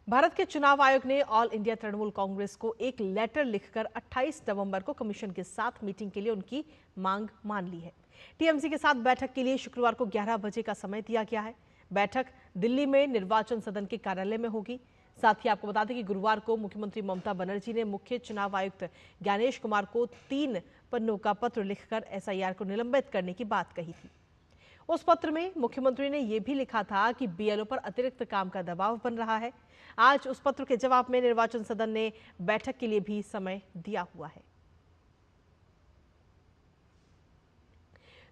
भारत के चुनाव आयोग ने ऑल इंडिया तृणमूल कांग्रेस को एक लेटर लिखकर 28 नवंबर को कमीशन के साथ मीटिंग के लिए उनकी मांग मान ली है। टीएमसी के साथ बैठक के लिए शुक्रवार को 11 बजे का समय दिया गया है। बैठक दिल्ली में निर्वाचन सदन के कार्यालय में होगी। साथ ही आपको बता दें कि गुरुवार को मुख्यमंत्री ममता बनर्जी ने मुख्य चुनाव आयुक्त ज्ञानेश कुमार को 3 पन्नों का पत्र लिखकर एसआईआर को निलंबित करने की बात कही थी। उस पत्र में मुख्यमंत्री ने यह भी लिखा था कि बीएलओ पर अतिरिक्त काम का दबाव बन रहा है। आज उस पत्र के जवाब में निर्वाचन सदन ने बैठक के लिए भी समय दिया हुआ है।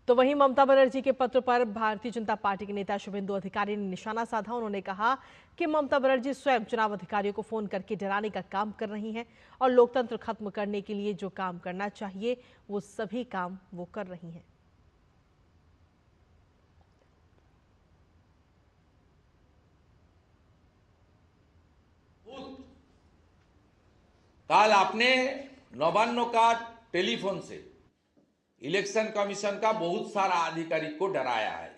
तो वहीं ममता बनर्जी के पत्र पर भारतीय जनता पार्टी के नेता शुभेंदु अधिकारी ने निशाना साधा। उन्होंने कहा कि ममता बनर्जी स्वयं चुनाव अधिकारियों को फोन करके डराने का काम कर रही हैं और लोकतंत्र खत्म करने के लिए जो काम करना चाहिए वो सभी काम वो कर रही हैं। कल आपने नवान्नों का टेलीफोन से इलेक्शन कमीशन का बहुत सारा अधिकारी को डराया है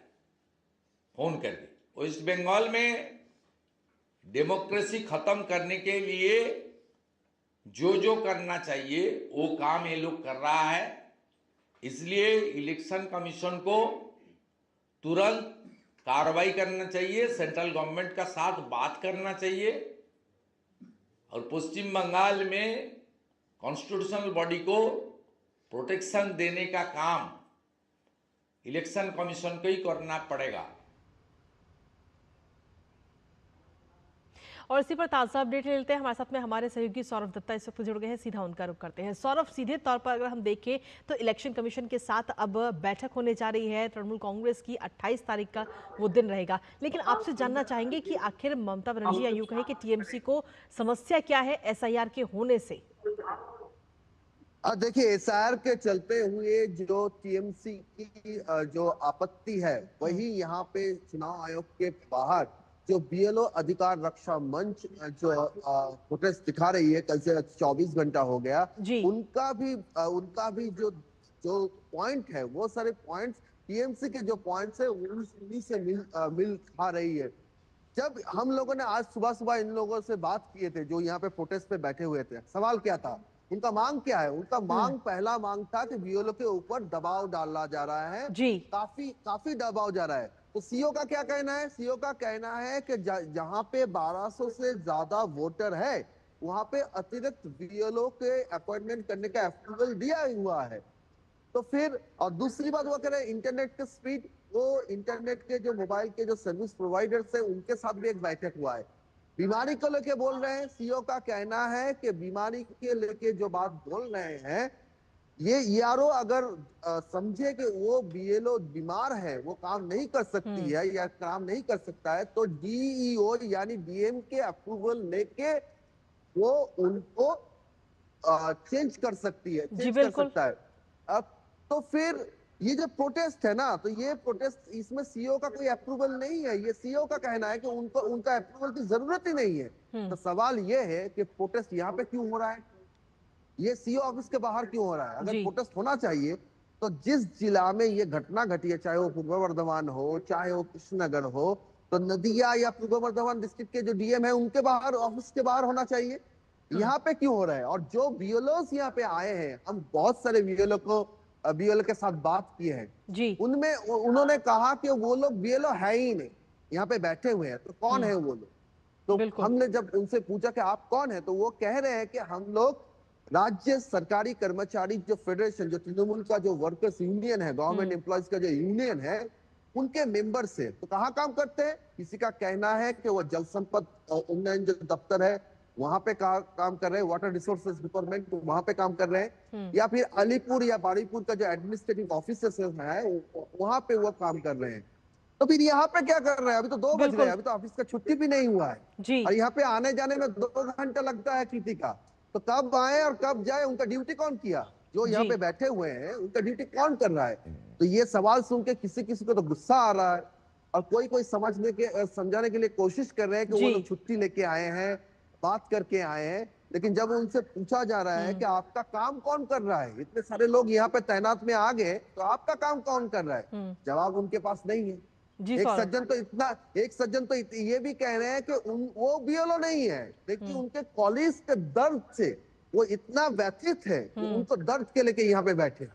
फोन करके। वेस्ट बंगाल में डेमोक्रेसी खत्म करने के लिए जो जो करना चाहिए वो काम ये लोग कर रहा है। इसलिए इलेक्शन कमीशन को तुरंत कार्रवाई करना चाहिए, सेंट्रल गवर्नमेंट का साथ बात करना चाहिए और पश्चिम बंगाल में कॉन्स्टिट्यूशनल बॉडी को प्रोटेक्शन देने का काम इलेक्शन कमीशन को ही करना पड़ेगा। और इसी पर ताजा अपडेट ले लेते हैं। हमारे साथ में हमारे सहयोगी सौरभ दत्ता इस वक्त जुड़ गए हैं। सीधा उनका रुख करते हैं। सौरभ, सीधे तौर पर अगर हम देखें तो इलेक्शन कमीशन के साथ अब बैठक होने जा रही है। तृणमूल कांग्रेस की 28 तारीख का वो दिन रहेगा, लेकिन आपसे जानना चाहेंगे कि आखिर ममता बनर्जी या यूं कहें कि टीएमसी को समस्या क्या है एसआईआर के होने से? देखिए, एसआईआर के चलते हुए जो टीएमसी की जो आपत्ति है वही यहाँ पे चुनाव आयोग के बाहर जो बीएलओ अधिकार रक्षा मंच जो प्रोटेस्ट दिखा रही है, कल से 24 घंटा हो गया, उनका भी जो पॉइंट है वो सारे पॉइंट्स टीएमसी के जो पॉइंट्स है उन्हीं से मिल खा रही है। जब हम लोगों ने आज सुबह इन लोगों से बात किए थे जो यहाँ पे प्रोटेस्ट पे बैठे हुए थे, सवाल क्या था, उनका मांग क्या है? उनका मांग पहला मांग था कि बीएलओ के ऊपर दबाव डाला जा रहा है, काफी दबाव जा रहा है। तो सीओ का क्या कहना है? सीओ का कहना है कि जहां पे 1200 से ज्यादा वोटर है वहां पे अतिरिक्त बीएलओ के अपॉइंटमेंट करने का अप्रूवल दिया हुआ है। तो फिर और दूसरी बात वो कह रहे हैं इंटरनेट के स्पीड, वो इंटरनेट के जो मोबाइल के जो सर्विस प्रोवाइडर्स है उनके साथ भी एक बैठक हुआ है। बीमारी को लेके बोल रहे हैं, सीओ का कहना है कि बीमारी के लेके जो बात बोल रहे हैं ये ईआरओ अगर समझे कि वो बीएलओ बीमार है, वो काम नहीं कर सकती है या काम नहीं कर सकता है, तो डीईओ यानी डीएम के अप्रूवल लेके वो उनको चेंज कर सकती है, चेंज कर सकता है। अब तो फिर ये जो प्रोटेस्ट है ना, तो ये प्रोटेस्ट इसमें सीओ का कोई अप्रूवल नहीं है। ये सीओ का कहना है कि उनका अप्रूवल की जरूरत ही नहीं है। तो सवाल ये है कि प्रोटेस्ट यहाँ पे क्यों हो रहा है, ये सीओ ऑफिस के बाहर क्यों हो रहा है? अगर प्रोटेस्ट होना चाहिए तो जिस जिला में ये घटना घटी है, चाहे वो पूर्व वर्धमान हो चाहे वो कृष्णनगर हो, तो नदिया या पूर्व वर्धमान डिस्ट्रिक्ट के जो डीएम है उनके बाहर, ऑफिस के बाहर होना चाहिए। यहाँ पे क्यों हो रहा है? और जो बीएलओ यहाँ पे आए हैं, हम बहुत सारे बीएलओ के साथ बात किए हैं, उनमें उन्होंने कहा कि वो लोग बीएलओ है ही नहीं, यहाँ पे बैठे हुए हैं। तो कौन है वो लोग? तो हमने जब उनसे पूछा कि आप कौन है, तो वो कह रहे हैं कि हम लोग राज्य सरकारी कर्मचारी जो फेडरेशन, जो तृणमूल का जो वर्कर्स यूनियन है, गवर्नमेंट एम्प्लॉयज का जो यूनियन है, उनके मेंबर से। तो कहाँ काम करते हैं? किसी का कहना है कि वो जल संपद उन्नयन जो दफ्तर है वहां पे काम कर रहे हैं, वाटर रिसोर्सेज डिपार्टमेंट वहां पे काम कर रहे हैं, या फिर अलीपुर या बारीपुर का जो एडमिनिस्ट्रेटिव ऑफिस है वहां पे वो काम कर रहे हैं। तो फिर यहाँ पे क्या कर रहे हैं? अभी तो 2 बज गए, अभी तो ऑफिस का छुट्टी भी नहीं हुआ है और यहाँ पे आने जाने में 2 घंटा लगता है किसी का। तो कब आए और कब जाए, उनका ड्यूटी कौन किया? जो यहाँ पे बैठे हुए हैं उनका ड्यूटी कौन कर रहा है? तो ये सवाल सुन के किसी को तो गुस्सा आ रहा है और कोई समझाने के लिए कोशिश कर रहे हैं कि वो लोग छुट्टी लेके आए हैं, बात करके आए हैं। लेकिन जब उनसे पूछा जा रहा है कि आपका काम कौन कर रहा है, इतने सारे लोग यहाँ पे तैनात में आ गए तो आपका काम कौन कर रहा है, जवाब उनके पास नहीं है। एक सज्जन तो ये भी कह रहे हैं कि वो बीएलओ नहीं है, लेकिन उनके कॉलीग्स के दर्द से वो इतना व्यथित है कि उनको दर्द के लेके यहाँ पे बैठे।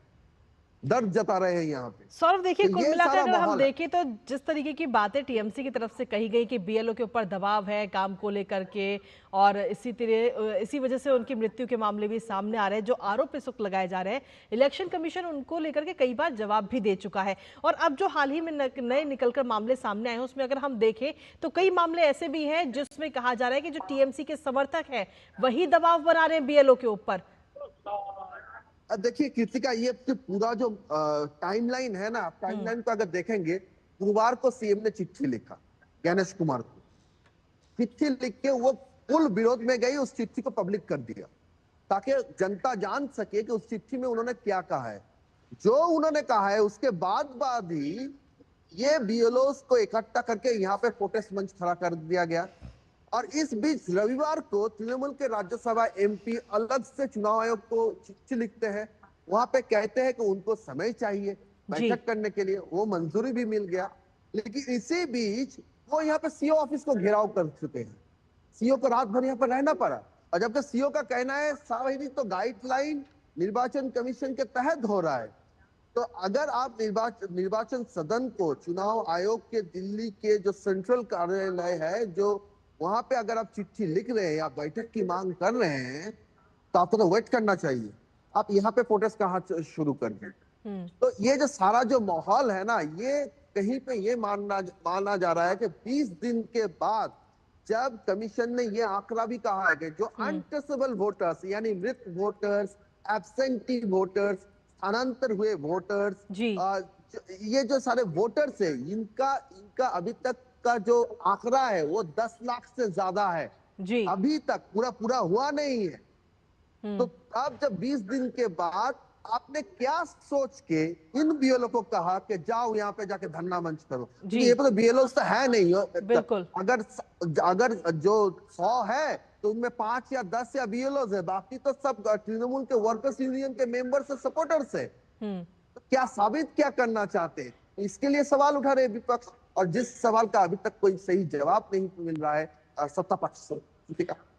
दर्द जता रहे हैं यहाँ पे। सौरभ देखिए, तो कुल ये मिलाकर सारा अगर हम माहौल है। देखें तो जिस तरीके की बातें टीएमसी की तरफ से कही गई कि बीएलओ के ऊपर दबाव है काम को लेकर के, और इसी वजह से उनकी मृत्यु के मामले भी सामने आ रहे हैं, जो आरोप इस वक्त लगाए जा रहे हैं, इलेक्शन कमीशन उनको लेकर के कई बार जवाब भी दे चुका है। और अब जो हाल ही में नए निकलकर मामले सामने आए हैं उसमें अगर हम देखें तो कई मामले ऐसे भी हैं जिसमें कहा जा रहा है कि जो टीएमसी के समर्थक हैं वही दबाव बना रहे हैं बीएलओ के ऊपर। देखिए कृतिका, ये पूरा जो टाइमलाइन है ना, टाइमलाइन को अगर देखेंगे, गुरुवार को सीएम ने चिट्ठी लिखा गणेश कुमार को, चिट्ठी लिख के वो फुल विरोध में गई, उस चिट्ठी को पब्लिक कर दिया ताकि जनता जान सके कि उस चिट्ठी में उन्होंने क्या कहा है। जो उन्होंने कहा है उसके बाद ही ये बीएलओस को इकट्ठा करके यहाँ पे प्रोटेस्ट मंच खड़ा कर दिया गया। और इस बीच रविवार को तृणमूल के राज्यसभा एमपी अलग से चुनाव आयोग को चिट्ठी लिखते हैं, वहां पे कहते हैं कि उनको समय चाहिए बैठक करने के लिए, वो मंजूरी भी मिल गया। लेकिन इसी बीच वो यहाँ पे सीओ ऑफिस को घेराव कर चुके हैं, सीओ को रात भर यहाँ पर रहना पड़ा। और जबकि सीओ का कहना है सार्वजनिक तो गाइडलाइन निर्वाचन कमीशन के तहत हो रहा है, तो अगर आप निर्वाचन सदन को, चुनाव आयोग के दिल्ली के जो सेंट्रल कार्यालय है, जो वहां पे अगर आप चिट्ठी लिख रहे हैं या बैठक की मांग कर रहे हैं, तो आपको तो वेट करना चाहिए, आप यहाँ पे प्रोटेस्ट कहाँ शुरू कर दें। तो ये जो सारा जो माहौल है ना, ये कहीं पे ये माना जा रहा है कि 20 दिन के बाद जब कमीशन ने ये आंकड़ा भी कहा है कि जो अनट्रेसेबल वोटर्स यानी मृत वोटर्स, एब्सेंटी वोटर्स, स्थानांतर हुए वोटर्स, ये जो सारे वोटर्स है, इनका अभी तक का जो आंकड़ा है वो 10 लाख से ज्यादा है जी। अभी तक पूरा हुआ नहीं है। तो अब जब 20 दिन के बाद आपने क्या सोच के इन बीएलओ को कहा कि जाओ यहाँ पे जाके धरना मंच करो, ये तो बीएलओ तो है नहीं। बिल्कुल। अगर जो 100 है तो उनमें 5 या 10 या बीएलओ है, बाकी तो सब तृणमूल के वर्कर्स यूनियन के मेंबर्स से सपोर्टर्स है। तो क्या साबित क्या करना चाहते हैं, इसके लिए सवाल उठा रहे विपक्ष, और जिस सवाल का अभी तक कोई सही जवाब नहीं मिल रहा है सत्ता पक्ष से।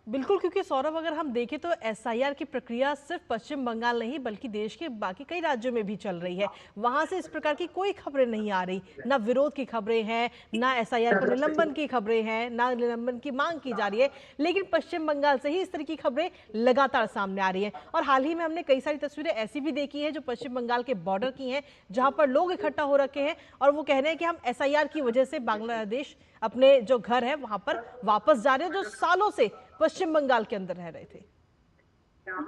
बिल्कुल, क्योंकि सौरभ अगर हम देखें तो एसआईआर की प्रक्रिया सिर्फ पश्चिम बंगाल नहीं बल्कि देश के बाकी कई राज्यों में भी चल रही है। वहां से इस प्रकार की कोई खबरें नहीं आ रही, ना विरोध की खबरें हैं, ना एसआईआर को निलंबन की खबरें हैं, ना निलंबन की मांग की जा रही है। लेकिन पश्चिम बंगाल से ही इस तरह की खबरें लगातार सामने आ रही हैं। और हाल ही में हमने कई सारी तस्वीरें ऐसी भी देखी है जो पश्चिम बंगाल के बॉर्डर की हैं, जहां पर लोग इकट्ठा हो रखे हैं और वो कह रहे हैं कि हम एसआईआर की वजह से बांग्लादेश अपने जो घर है वहां पर वापस जा रहे हैं, जो सालों से पश्चिम बंगाल के अंदर रह रहे थे।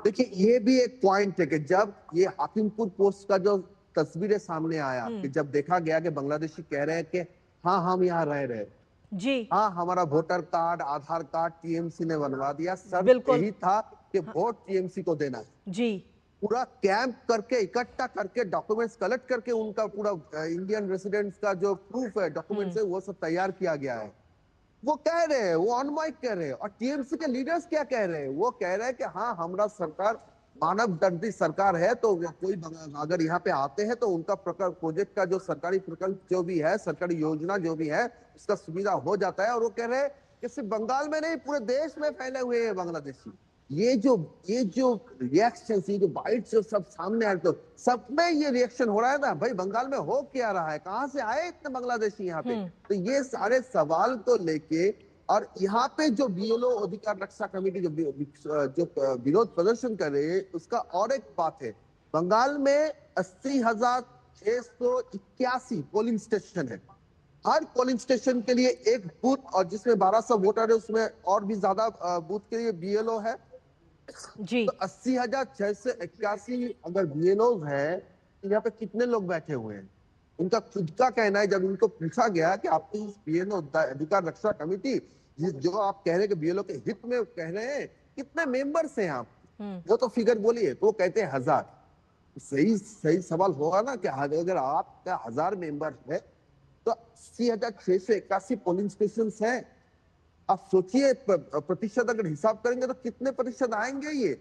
देखिए ये भी एक पॉइंट है कि जब ये हाकिमपुर पोस्ट का जो तस्वीरें सामने आया कि जब देखा गया कि बांग्लादेशी कह रहे हैं कि हाँ हम यहाँ रह रहे जी, हाँ हमारा वोटर कार्ड, आधार कार्ड टीएमसी ने बनवा दिया, शर्त यही था कि वोट टीएमसी को देना है जी। पूरा कैंप करके इकट्ठा करके डॉक्यूमेंट्स कलेक्ट करके उनका पूरा इंडियन रेसिडेंट्स का जो प्रूफ है, डॉक्यूमेंट्स है, वो सब तैयार किया गया है। वो कह रहे हैं, वो ऑन माइक कह रहे हैं। और टीएमसी के लीडर्स क्या कह रहे हैं, वो कह रहे हैं कि हाँ हमारा सरकार मानव दर्दी सरकार है, तो कोई अगर यहाँ पे आते हैं तो उनका प्रोजेक्ट का जो सरकारी प्रकल्प जो भी है, सरकारी योजना जो भी है, उसका सुविधा हो जाता है। और वो कह रहे हैं कि सिर्फ बंगाल में नहीं पूरे देश में फैले हुए हैं बांग्लादेशी। ये जो रिएक्शन, ये जो बाइट्स जो सब सामने आए, तो सब में ये रिएक्शन हो रहा है ना, भाई बंगाल में हो क्या रहा है, कहाँ से आए इतने बांग्लादेशी यहाँ पे। तो ये सारे सवाल को लेके, और यहाँ पे जो बीएलओ अधिकार रक्षा कमेटी जो विरोध प्रदर्शन कर रही है, उसका और एक बात है, बंगाल में 80,681 पोलिंग स्टेशन है। हर पोलिंग स्टेशन के लिए एक बूथ, और जिसमें 1200 वोटर है उसमें और भी ज्यादा बूथ के लिए बीएलओ है जी। तो 80,681 अगर बीएलओ है तो यहाँ पे कितने लोग बैठे हुए हैं। उनका खुद का कहना है, जब उनको पूछा गया कि आपकी इस बीएलओ अधिकार रक्षा कमेटी जो आप कह रहे हैं कि बीएलओ के हित में कह रहे हैं, कितने मेंबर्स हैं आप, वो तो फिगर बोलिए, तो वो कहते हैं 1000। सही सवाल होगा ना कि अगर आपका 1000 मेंबर है तो 80,681 पोलिंग स्टेशन है। आप सोचिए प्रतिशत अगर हिसाब करेंगे तो कितने प्रतिशत आएंगे ये।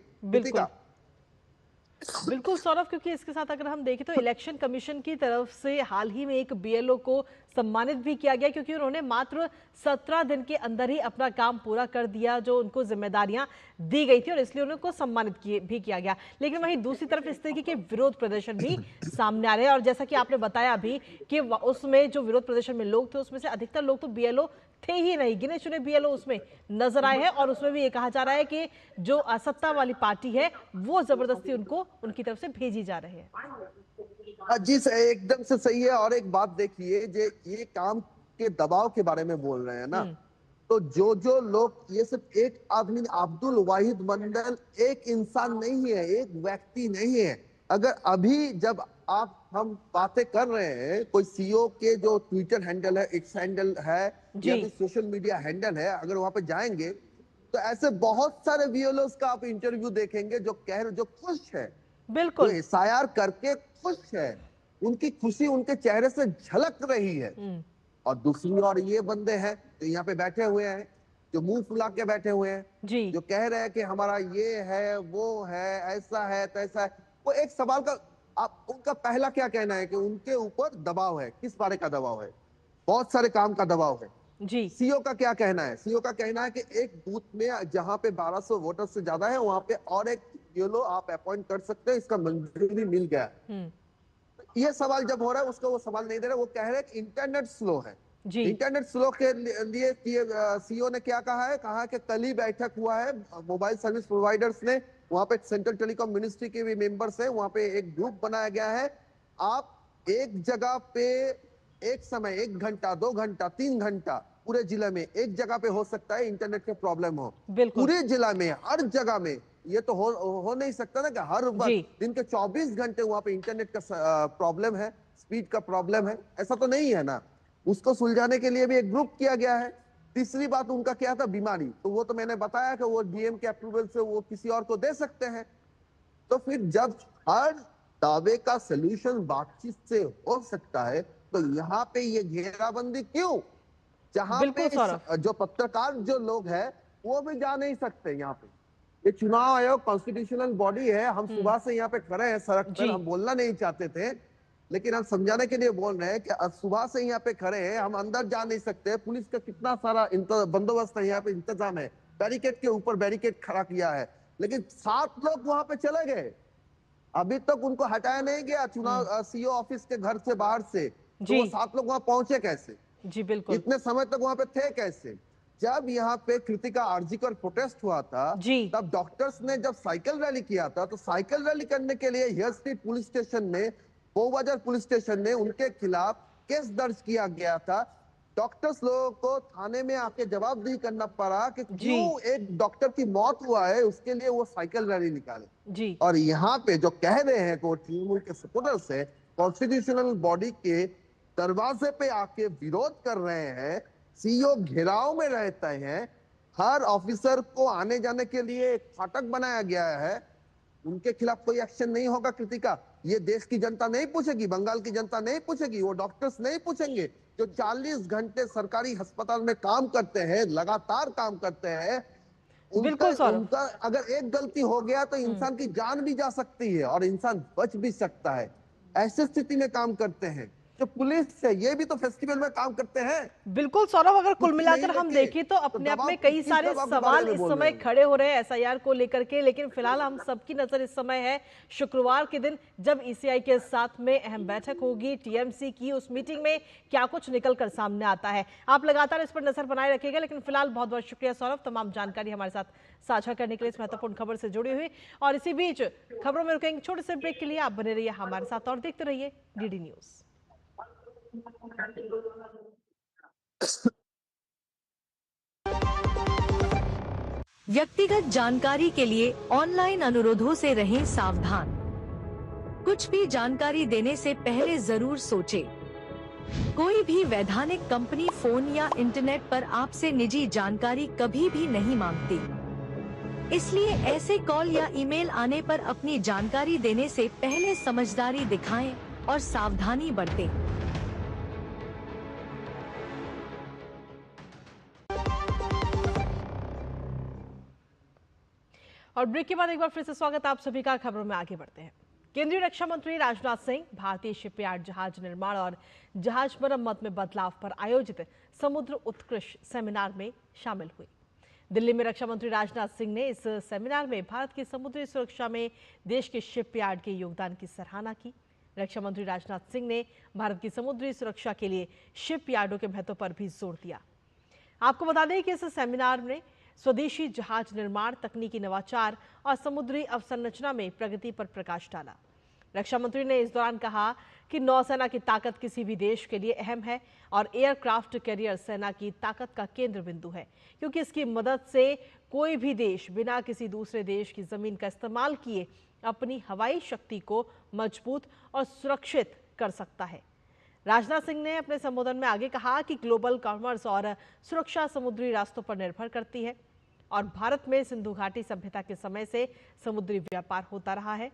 बिल्कुल सौरभ, क्योंकि इसके साथ अगर हम देखें तो इलेक्शन कमीशन की तरफ से हाल ही में एक बीएलओ को सम्मानित भी किया गया, क्योंकि उन्होंने मात्र 17 दिन के अंदर ही अपना काम पूरा कर दिया जो उनको जिम्मेदारियां दी गई थी, और इसलिए उनको सम्मानित भी किया गया। लेकिन वहीं दूसरी तरफ इस तरीके के विरोध प्रदर्शन भी सामने आ रहे हैं, और जैसा कि आपने बताया अभी कि उसमें जो विरोध प्रदर्शन में लोग थे उसमें से अधिकतर लोग तो बीएलओ थे ही नहीं, गिने चुने बीएलओ उसमें नजर आए हैं, और उसमें भी ये कहा जा रहा है कि जो सत्ता वाली पार्टी है वो जबरदस्ती उनको उनकी तरफ से भेजी जा रही है। जी एकदम से सही है। और एक बात देखिए, ये काम के दबाव के बारे में बोल रहे हैं ना, तो जो लोग, ये सिर्फ एक आदमी, अब्दुल वाहिद मंडल एक इंसान नहीं है, एक व्यक्ति नहीं है। अगर अभी जब हम बातें कर रहे हैं, कोई सीईओ के जो ट्विटर हैंडल है, एक्स हैंडल है या फिर सोशल मीडिया हैंडल है, अगर वहां पे जाएंगे तो ऐसे बहुत सारे बीएलओस का आप इंटरव्यू देखेंगे जो खुश है, बिल्कुल एसआईआर करके खुश है, उनकी खुशी उनके चेहरे से झलक रही है। और दूसरी ओर ये बंदे हैं जो यहाँ पे बैठे हुए हैं, जो मुंह फुला के बैठे हुए हैं, जो कह रहे हैं कि हमारा ये है, वो है, ऐसा है, तैसा है। वो एक सवाल का उनका पहला क्या कहना है कि उनके ऊपर दबाव है। किस बारे का दबाव है? बहुत सारे काम का दबाव है। जी। सीईओ का क्या कहना है? सीईओ का कहना है कि एक बूथ में जहां पे 1200 वोटर से ज्यादा है, वहां पे और एक बीएलओ आप अपॉइंट कर सकते हैं, इसका मंजूरी मिल गया। ये सवाल जब हो रहा है, उसको वो सवाल नहीं दे रहे, वो कह रहे हैं कि इंटरनेट स्लो है। इंटरनेट स्लो के लिए सीईओ ने क्या कहा है? कहा कि कल ही बैठक हुआ है मोबाइल सर्विस प्रोवाइडर्स ने, वहां पे सेंट्रल टेलीकॉम मिनिस्ट्री के भी मेंबर्स हैं, वहां पे एक ग्रुप बनाया गया है। आप एक जगह पे एक समय 1 घंटा, 2 घंटा, 3 घंटा पूरे जिले में एक जगह पे हो सकता है इंटरनेट के प्रॉब्लम हो, पूरे जिला में हर जगह में। ये तो हो नहीं सकता ना कि हर वक्त दिन के 24 घंटे वहां पे इंटरनेट का प्रॉब्लम है, स्पीड का प्रॉब्लम है, ऐसा तो नहीं है ना। उसको सुलझाने के लिए भी एक ग्रुप किया गया है। तीसरी बात उनका क्या था? बीमारी। तो वो तो मैंने बताया कि वो डीएम के अप्रूवल से वो किसी और को दे सकते हैं। तो फिर जब हर दावे का सलूशन बातचीत से हो सकता है, तो यहाँ पे ये घेराबंदी क्यों? जहां पे जो पत्रकार जो लोग हैं वो भी जा नहीं सकते। यहाँ पे ये चुनाव आयोग कॉन्स्टिट्यूशनल बॉडी है। हम सुबह से यहाँ पे खड़े हैं सड़क पर, हम बोलना नहीं चाहते थे, लेकिन हम समझाने के लिए बोल रहे हैं कि सुबह से यहाँ पे खड़े हैं, हम अंदर जा नहीं सकते। पुलिस का कितना सारा बंदोबस्त है, यहाँ पे इंतजाम है, बैरिकेड के ऊपर बैरिकेड खड़ा किया है, लेकिन 7 लोग वहां पे चले गए, अभी तक उनको हटाया नहीं गया चुनाव सीईओ ऑफिस के घर से बाहर से। तो वो 7 लोग वहां पहुंचे कैसे? जी बिल्कुल, इतने समय तक वहां पे थे कैसे? जब यहाँ पे कृतिका आर्जिकर प्रोटेस्ट हुआ था, तब डॉक्टर्स ने जब साइकिल रैली किया था, तो साइकिल रैली करने के लिए हियर स्ट्रीट पुलिस स्टेशन में, बोबाजार पुलिस स्टेशन ने उनके खिलाफ केस दर्ज किया गया था। डॉक्टर्स लोगों को थाने में आके जवाबदेही करना पड़ा कि क्यों एक डॉक्टर की मौत हुआ है, उसके लिए वो साइकिल रैली निकाले। और यहाँ पे जो कह रहे हैं कि तृणमूल के सपोर्टर्स है, कॉन्स्टिट्यूशनल बॉडी के दरवाजे पे आके विरोध कर रहे हैं, सीईओ घेराव में रहते हैं, हर ऑफिसर को आने जाने के लिए एक फाटक बनाया गया है, उनके खिलाफ कोई एक्शन नहीं होगा। कृतिका, ये देश की जनता नहीं पूछेगी, बंगाल की जनता नहीं पूछेगी, वो डॉक्टर्स नहीं पूछेंगे जो 40 घंटे सरकारी अस्पताल में काम करते हैं, लगातार काम करते हैं। उनका अगर एक गलती हो गया तो इंसान की जान भी जा सकती है और इंसान बच भी सकता है। ऐसी स्थिति में काम करते हैं जो पुलिस है, ये भी तो फेस्टिवल में काम करते हैं। बिल्कुल सौरभ, अगर कुल मिलाकर हम देखें तो अपने आप में कई सारे सवाल इस समय खड़े हो रहे हैं एसआईआर को लेकर के, लेकिन फिलहाल हम सबकी नजर इस समय है शुक्रवार के दिन जब ईसीआई के साथ में अहम बैठक होगी टीएमसी की। उस मीटिंग में क्या कुछ निकलकर सामने आता है, आप लगातार इस पर नजर बनाए रखिएगा। लेकिन फिलहाल बहुत बहुत शुक्रिया सौरभ, तमाम जानकारी हमारे साथ साझा करने के लिए, इस महत्वपूर्ण खबर से जुड़ी हुई। और इसी बीच खबरों में रुकेंगे छोटे से ब्रेक के लिए, आप बने रहिए हमारे साथ और देखते रहिए डीडी न्यूज। व्यक्तिगत जानकारी के लिए ऑनलाइन अनुरोधों से रहें सावधान। कुछ भी जानकारी देने से पहले जरूर सोचें। कोई भी वैधानिक कंपनी फोन या इंटरनेट पर आपसे निजी जानकारी कभी भी नहीं मांगती, इसलिए ऐसे कॉल या ईमेल आने पर अपनी जानकारी देने से पहले समझदारी दिखाएं और सावधानी बरतें। और ब्रेक के बाद एक बार फिर से स्वागत आप सभी का। खबरों में आगे बढ़ते हैं। केंद्रीय रक्षा मंत्री राजनाथ सिंह भारतीय शिपयार्ड जहाज निर्माण और जहाज मरम्मत में बदलाव पर आयोजित समुद्र उत्कृष्ट सेमिनार में शामिल हुए। दिल्ली में रक्षा मंत्री राजनाथ सिंह ने इस सेमिनार में भारत की समुद्री सुरक्षा में देश के शिपयार्ड के योगदान की सराहना की। रक्षा मंत्री राजनाथ सिंह ने भारत की समुद्री सुरक्षा के लिए शिपयार्डों के महत्व पर भी जोर दिया। आपको बता दें कि इस सेमिनार में स्वदेशी जहाज निर्माण, तकनीकी नवाचार और समुद्री अवसंरचना में प्रगति पर प्रकाश डाला। रक्षा मंत्री ने इस दौरान कहा कि नौसेना की ताकत किसी भी देश के लिए अहम है और एयरक्राफ्ट कैरियर सेना की ताकत का केंद्र बिंदु है, क्योंकि इसकी मदद से कोई भी देश बिना किसी दूसरे देश की जमीन का इस्तेमाल किए अपनी हवाई शक्ति को मजबूत और सुरक्षित कर सकता है। राजनाथ सिंह ने अपने संबोधन में आगे कहा कि ग्लोबल कॉमर्स और सुरक्षा समुद्री रास्तों पर निर्भर करती है और भारत में सिंधु घाटी सभ्यता के समय से समुद्री व्यापार होता रहा है।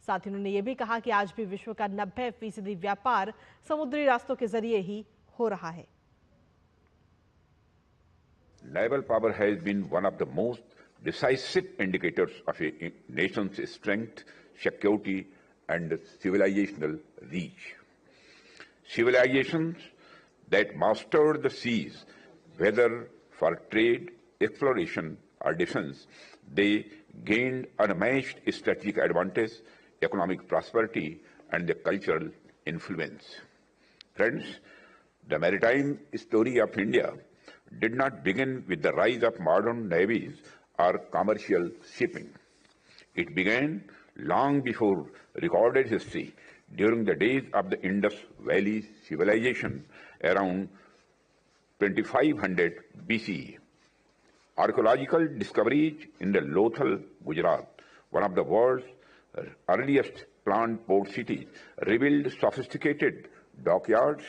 साथ ही उन्होंने ये भी कहा कि आज भी विश्व का 90% व्यापार समुद्री रास्तों के जरिए ही हो रहा है। Naval power has been one of the most decisive indicators of a nation's strength, security, and civilizational reach. Civilizations that mastered the seas, whether for trade, exploration, or defense, they gained unmatched strategic advantage, economic prosperity, and the cultural influence. Friends, the maritime story of India did not begin with the rise of modern navies or commercial shipping. It began long before recorded history, during the days of the Indus Valley civilization around 2500 BCE. Archaeological discoveries in the Lothal, Gujarat, one of the world's earliest planned port cities, revealed sophisticated dockyards,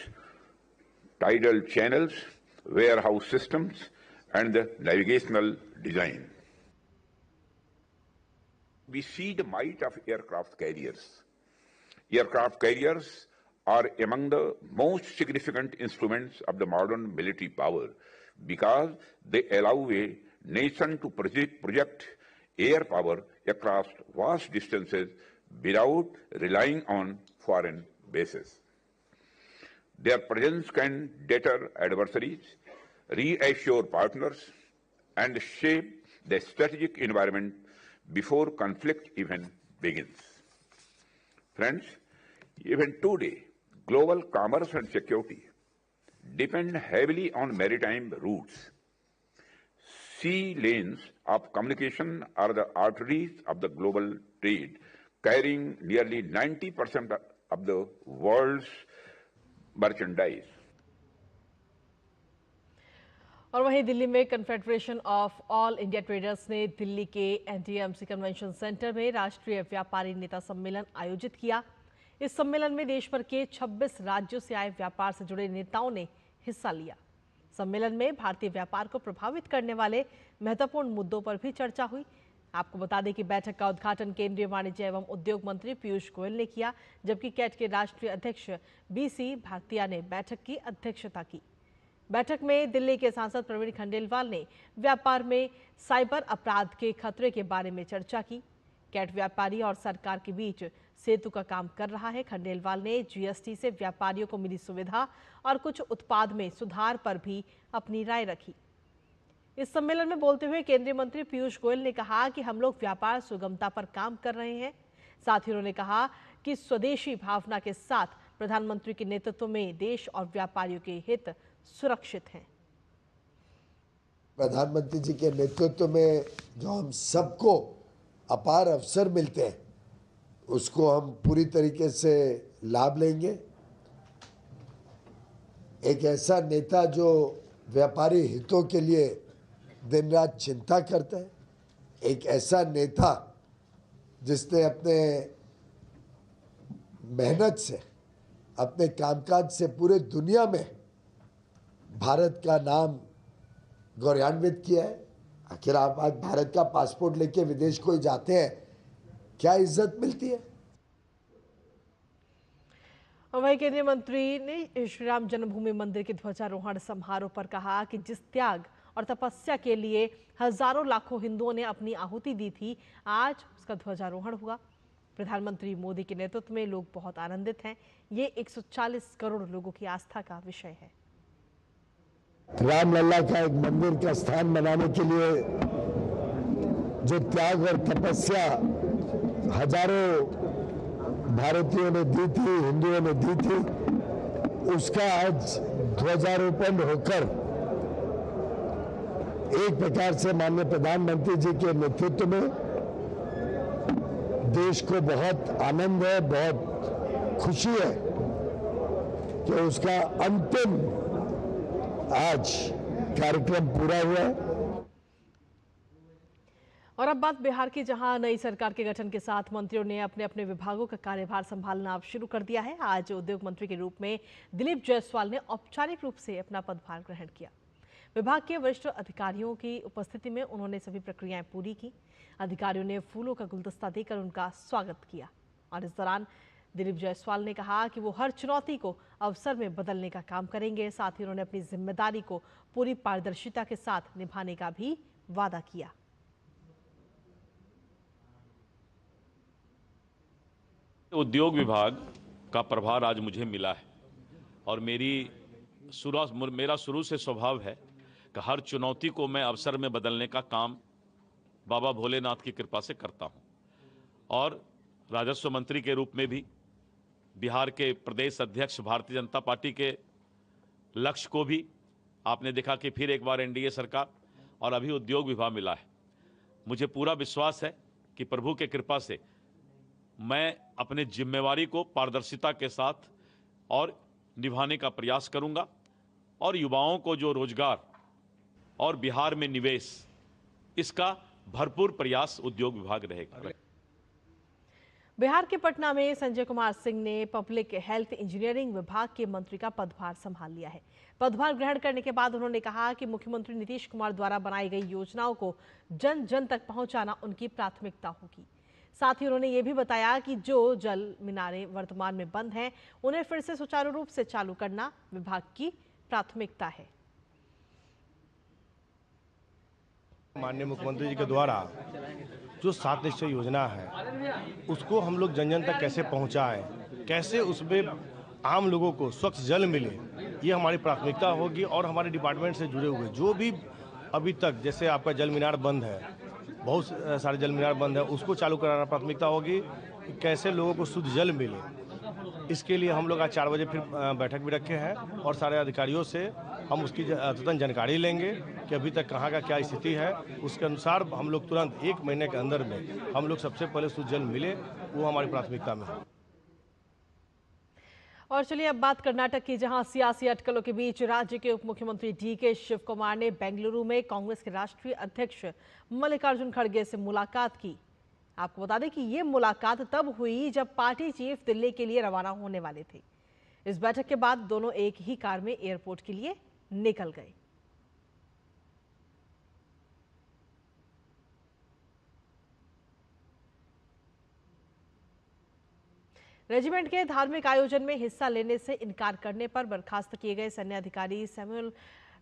tidal channels, warehouse systems, and the navigational design. We see the might of aircraft carriers. Aircraft carriers are among the most significant instruments of the modern military power because they allow a nation to project air power across vast distances without relying on foreign bases. Their presence can deter adversaries, reassure partners, and shape the strategic environment before conflict even begins. Friends, even today, global commerce and security depend heavily on maritime routes. Sea lanes of communication are the arteries of the global trade, carrying nearly 90% of the world's merchandise. और वहीं दिल्ली में confederation of all India traders ने दिल्ली के एनटीएमसी convention centre में राष्ट्रीय व्यापारी नेता सम्मेलन आयोजित किया। इस सम्मेलन में देश भर के 26 राज्यों से आए व्यापार से जुड़े नेताओं ने हिस्सा लिया। सम्मेलन में भारतीय व्यापार को प्रभावित करने वाले महत्वपूर्ण मुद्दों पर भी चर्चा हुई। आपको बता दें कि बैठक का उद्घाटन केंद्रीय वाणिज्य एवं उद्योग मंत्री पीयूष गोयल ने किया, जबकि कैट के राष्ट्रीय अध्यक्ष बीसी भारतीया ने बैठक की अध्यक्षता की। बैठक में दिल्ली के सांसद प्रवीण खंडेलवाल ने व्यापार में साइबर अपराध के खतरे के बारे में चर्चा की। कैट व्यापारी और सरकार के बीच सेतु का काम कर रहा है। खंडेलवाल ने जीएसटी से व्यापारियों को मिली सुविधा और कुछ उत्पाद में सुधार पर भी अपनी राय रखी। इस सम्मेलन में बोलते हुए केंद्रीय मंत्री पीयूष गोयल ने कहा कि हम लोग व्यापार सुगमता पर काम कर रहे हैं। साथ ही उन्होंने कहा कि स्वदेशी भावना के साथ प्रधानमंत्री के नेतृत्व में देश और व्यापारियों के हित सुरक्षित हैं। प्रधानमंत्री जी के नेतृत्व में जो हम सबको अपार अवसर मिलते हैं, उसको हम पूरी तरीके से लाभ लेंगे। एक ऐसा नेता जो व्यापारी हितों के लिए दिन रात चिंता करता है, एक ऐसा नेता जिसने अपने मेहनत से, अपने कामकाज से पूरे दुनिया में भारत का नाम गौरवान्वित किया है। आखिर आप आज भारत का पासपोर्ट लेके विदेश कोई जाते हैं, क्या इज्जत मिलती है? वहीं केंद्रीय मंत्री ने श्री राम जन्मभूमि मंदिर के ध्वजारोहण समारोह पर कहा कि जिस त्याग और तपस्या के लिए हजारों लाखों हिंदुओं ने अपनी आहुति दी थी, आज उसका ध्वजारोहण हुआ। प्रधानमंत्री मोदी के नेतृत्व में लोग बहुत आनंदित हैं। ये 140 करोड़ लोगों की आस्था का विषय है। रामलला का एक मंदिर का स्थान बनाने के लिए जो त्याग और तपस्या हजारों भारतीयों ने दी थी, हिंदुओं ने दी थी, उसका आज ध्वजारोपण होकर एक प्रकार से माननीय प्रधानमंत्री जी के नेतृत्व में देश को बहुत आनंद है, बहुत खुशी है कि उसका अंतिम आज कार्यक्रम पूरा हुआ। और अब बात बिहार की, जहां नई सरकार के गठन के साथ मंत्रियों ने अपने अपने विभागों का कार्यभार संभालना अब शुरू कर दिया है। आज उद्योग मंत्री के रूप में दिलीप जायसवाल ने औपचारिक रूप से अपना पदभार ग्रहण किया। विभाग के वरिष्ठ अधिकारियों की उपस्थिति में उन्होंने सभी प्रक्रियाएं पूरी की। अधिकारियों ने फूलों का गुलदस्ता देकर उनका स्वागत किया और इस दौरान दिलीप जायसवाल ने कहा कि वो हर चुनौती को अवसर में बदलने का काम करेंगे। साथ ही उन्होंने अपनी जिम्मेदारी को पूरी पारदर्शिता के साथ निभाने का भी वादा किया। उद्योग विभाग का प्रभार आज मुझे मिला है और मेरा शुरू से स्वभाव है कि हर चुनौती को मैं अवसर में बदलने का काम बाबा भोलेनाथ की कृपा से करता हूं। और राजस्व मंत्री के रूप में भी बिहार के प्रदेश अध्यक्ष भारतीय जनता पार्टी के लक्ष्य को भी आपने देखा कि फिर एक बार एनडीए सरकार और अभी उद्योग विभाग मिला है। मुझे पूरा विश्वास है कि प्रभु के कृपा से मैं अपने जिम्मेवारी को पारदर्शिता के साथ और निभाने का प्रयास करूंगा और युवाओं को जो रोजगार और बिहार में निवेश, इसका भरपूर प्रयास उद्योग विभाग रहेगा। बिहार के पटना में संजय कुमार सिंह ने पब्लिक हेल्थ इंजीनियरिंग विभाग के मंत्री का पदभार संभाल लिया है। पदभार ग्रहण करने के बाद उन्होंने कहा कि मुख्यमंत्री नीतीश कुमार द्वारा बनाई गई योजनाओं को जन जन तक पहुंचाना उनकी प्राथमिकता होगी। साथ ही उन्होंने ये भी बताया कि जो जल मीनारें वर्तमान में बंद हैं, उन्हें फिर से सुचारू रूप से चालू करना विभाग की प्राथमिकता है। माननीय मुख्यमंत्री जी के द्वारा जो 7 निश्चय योजना है, उसको हम लोग जन जन तक कैसे पहुंचाएं, कैसे उसमें आम लोगों को स्वच्छ जल मिले, ये हमारी प्राथमिकता होगी। और हमारे डिपार्टमेंट से जुड़े हुए जो भी अभी तक, जैसे आपका जल मीनार बंद है, बहुत सारे जल मीनार बंद है, उसको चालू कराना प्राथमिकता होगी कि कैसे लोगों को शुद्ध जल मिले। इसके लिए हम लोग आज 4 बजे फिर बैठक भी रखे हैं और सारे अधिकारियों से हम उसकी अद्यतन जानकारी लेंगे कि अभी तक कहाँ का क्या स्थिति है। उसके अनुसार हम लोग तुरंत 1 महीने के अंदर में हम लोग सबसे पहले शुद्ध जल मिले, वो हमारी प्राथमिकता में है। और चलिए अब बात कर्नाटक की, जहां सियासी अटकलों के बीच राज्य के उप मुख्यमंत्री डीके शिव कुमार ने बेंगलुरु में कांग्रेस के राष्ट्रीय अध्यक्ष मल्लिकार्जुन खड़गे से मुलाकात की। आपको बता दें कि ये मुलाकात तब हुई जब पार्टी चीफ दिल्ली के लिए रवाना होने वाले थे। इस बैठक के बाद दोनों एक ही कार में एयरपोर्ट के लिए निकल गए। रेजिमेंट के धार्मिक आयोजन में हिस्सा लेने से इनकार करने पर बर्खास्त किए गए सैन्य अधिकारी सैमुअल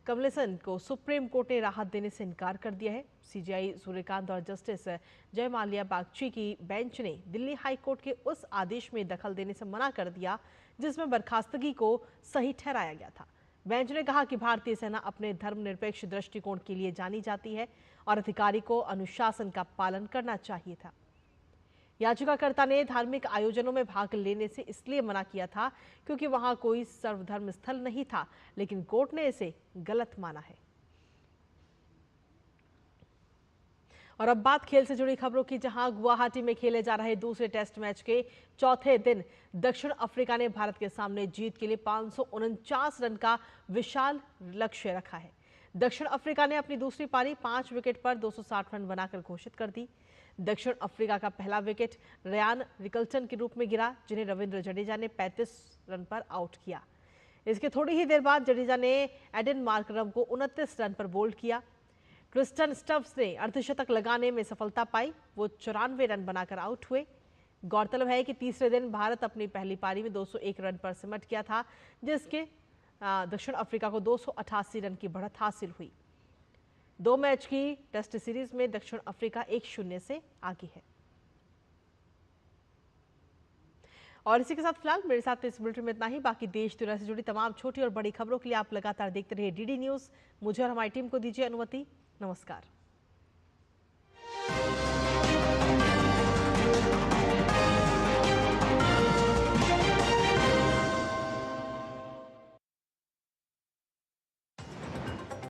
कमलेसन को सुप्रीम कोर्ट ने राहत देने से इनकार कर दिया है। सीजेआई सूर्यकांत और जस्टिस जयमाल्या बागची की बेंच ने दिल्ली हाई कोर्ट के उस आदेश में दखल देने से मना कर दिया जिसमें बर्खास्तगी को सही ठहराया गया था। बेंच ने कहा कि भारतीय सेना अपने धर्मनिरपेक्ष दृष्टिकोण के लिए जानी जाती है और अधिकारी को अनुशासन का पालन करना चाहिए था। याचिकाकर्ता ने धार्मिक आयोजनों में भाग लेने से इसलिए मना किया था क्योंकि वहां कोई सर्वधर्म स्थल नहीं था, लेकिन कोर्ट ने इसे गलत माना है। और अब बात खेल से जुड़ी खबरों की, जहां गुवाहाटी में खेले जा रहे दूसरे टेस्ट मैच के चौथे दिन दक्षिण अफ्रीका ने भारत के सामने जीत के लिए 549 रन का विशाल लक्ष्य रखा है। दक्षिण अफ्रीका ने अपनी दूसरी पारी 5 विकेट पर 260 रन बनाकर घोषित कर दी। दक्षिण अफ्रीका का पहला विकेट रयान रिकल्टन के रूप में गिरा, जिन्हें रविंद्र जडेजा ने 35 रन पर आउट किया। इसके थोड़ी ही देर बाद जडेजा ने एडन मार्करम को 29 रन पर बोल्ड किया। क्रिस्टन स्टफ्स ने अर्धशतक लगाने में सफलता पाई, वो 94 रन बनाकर आउट हुए। गौरतलब है कि तीसरे दिन भारत अपनी पहली पारी में 201 रन पर सिमट गया था, जिसके दक्षिण अफ्रीका को 288 रन की बढ़त हासिल हुई। 2 मैच की टेस्ट सीरीज में दक्षिण अफ्रीका 1-0 से आगे है। और इसी के साथ फिलहाल मेरे साथ इस बुलेटिन में इतना ही। बाकी देश दुनिया से जुड़ी तमाम छोटी और बड़ी खबरों के लिए आप लगातार देखते रहिए डीडी न्यूज। मुझे और हमारी टीम को दीजिए अनुमति। नमस्कार।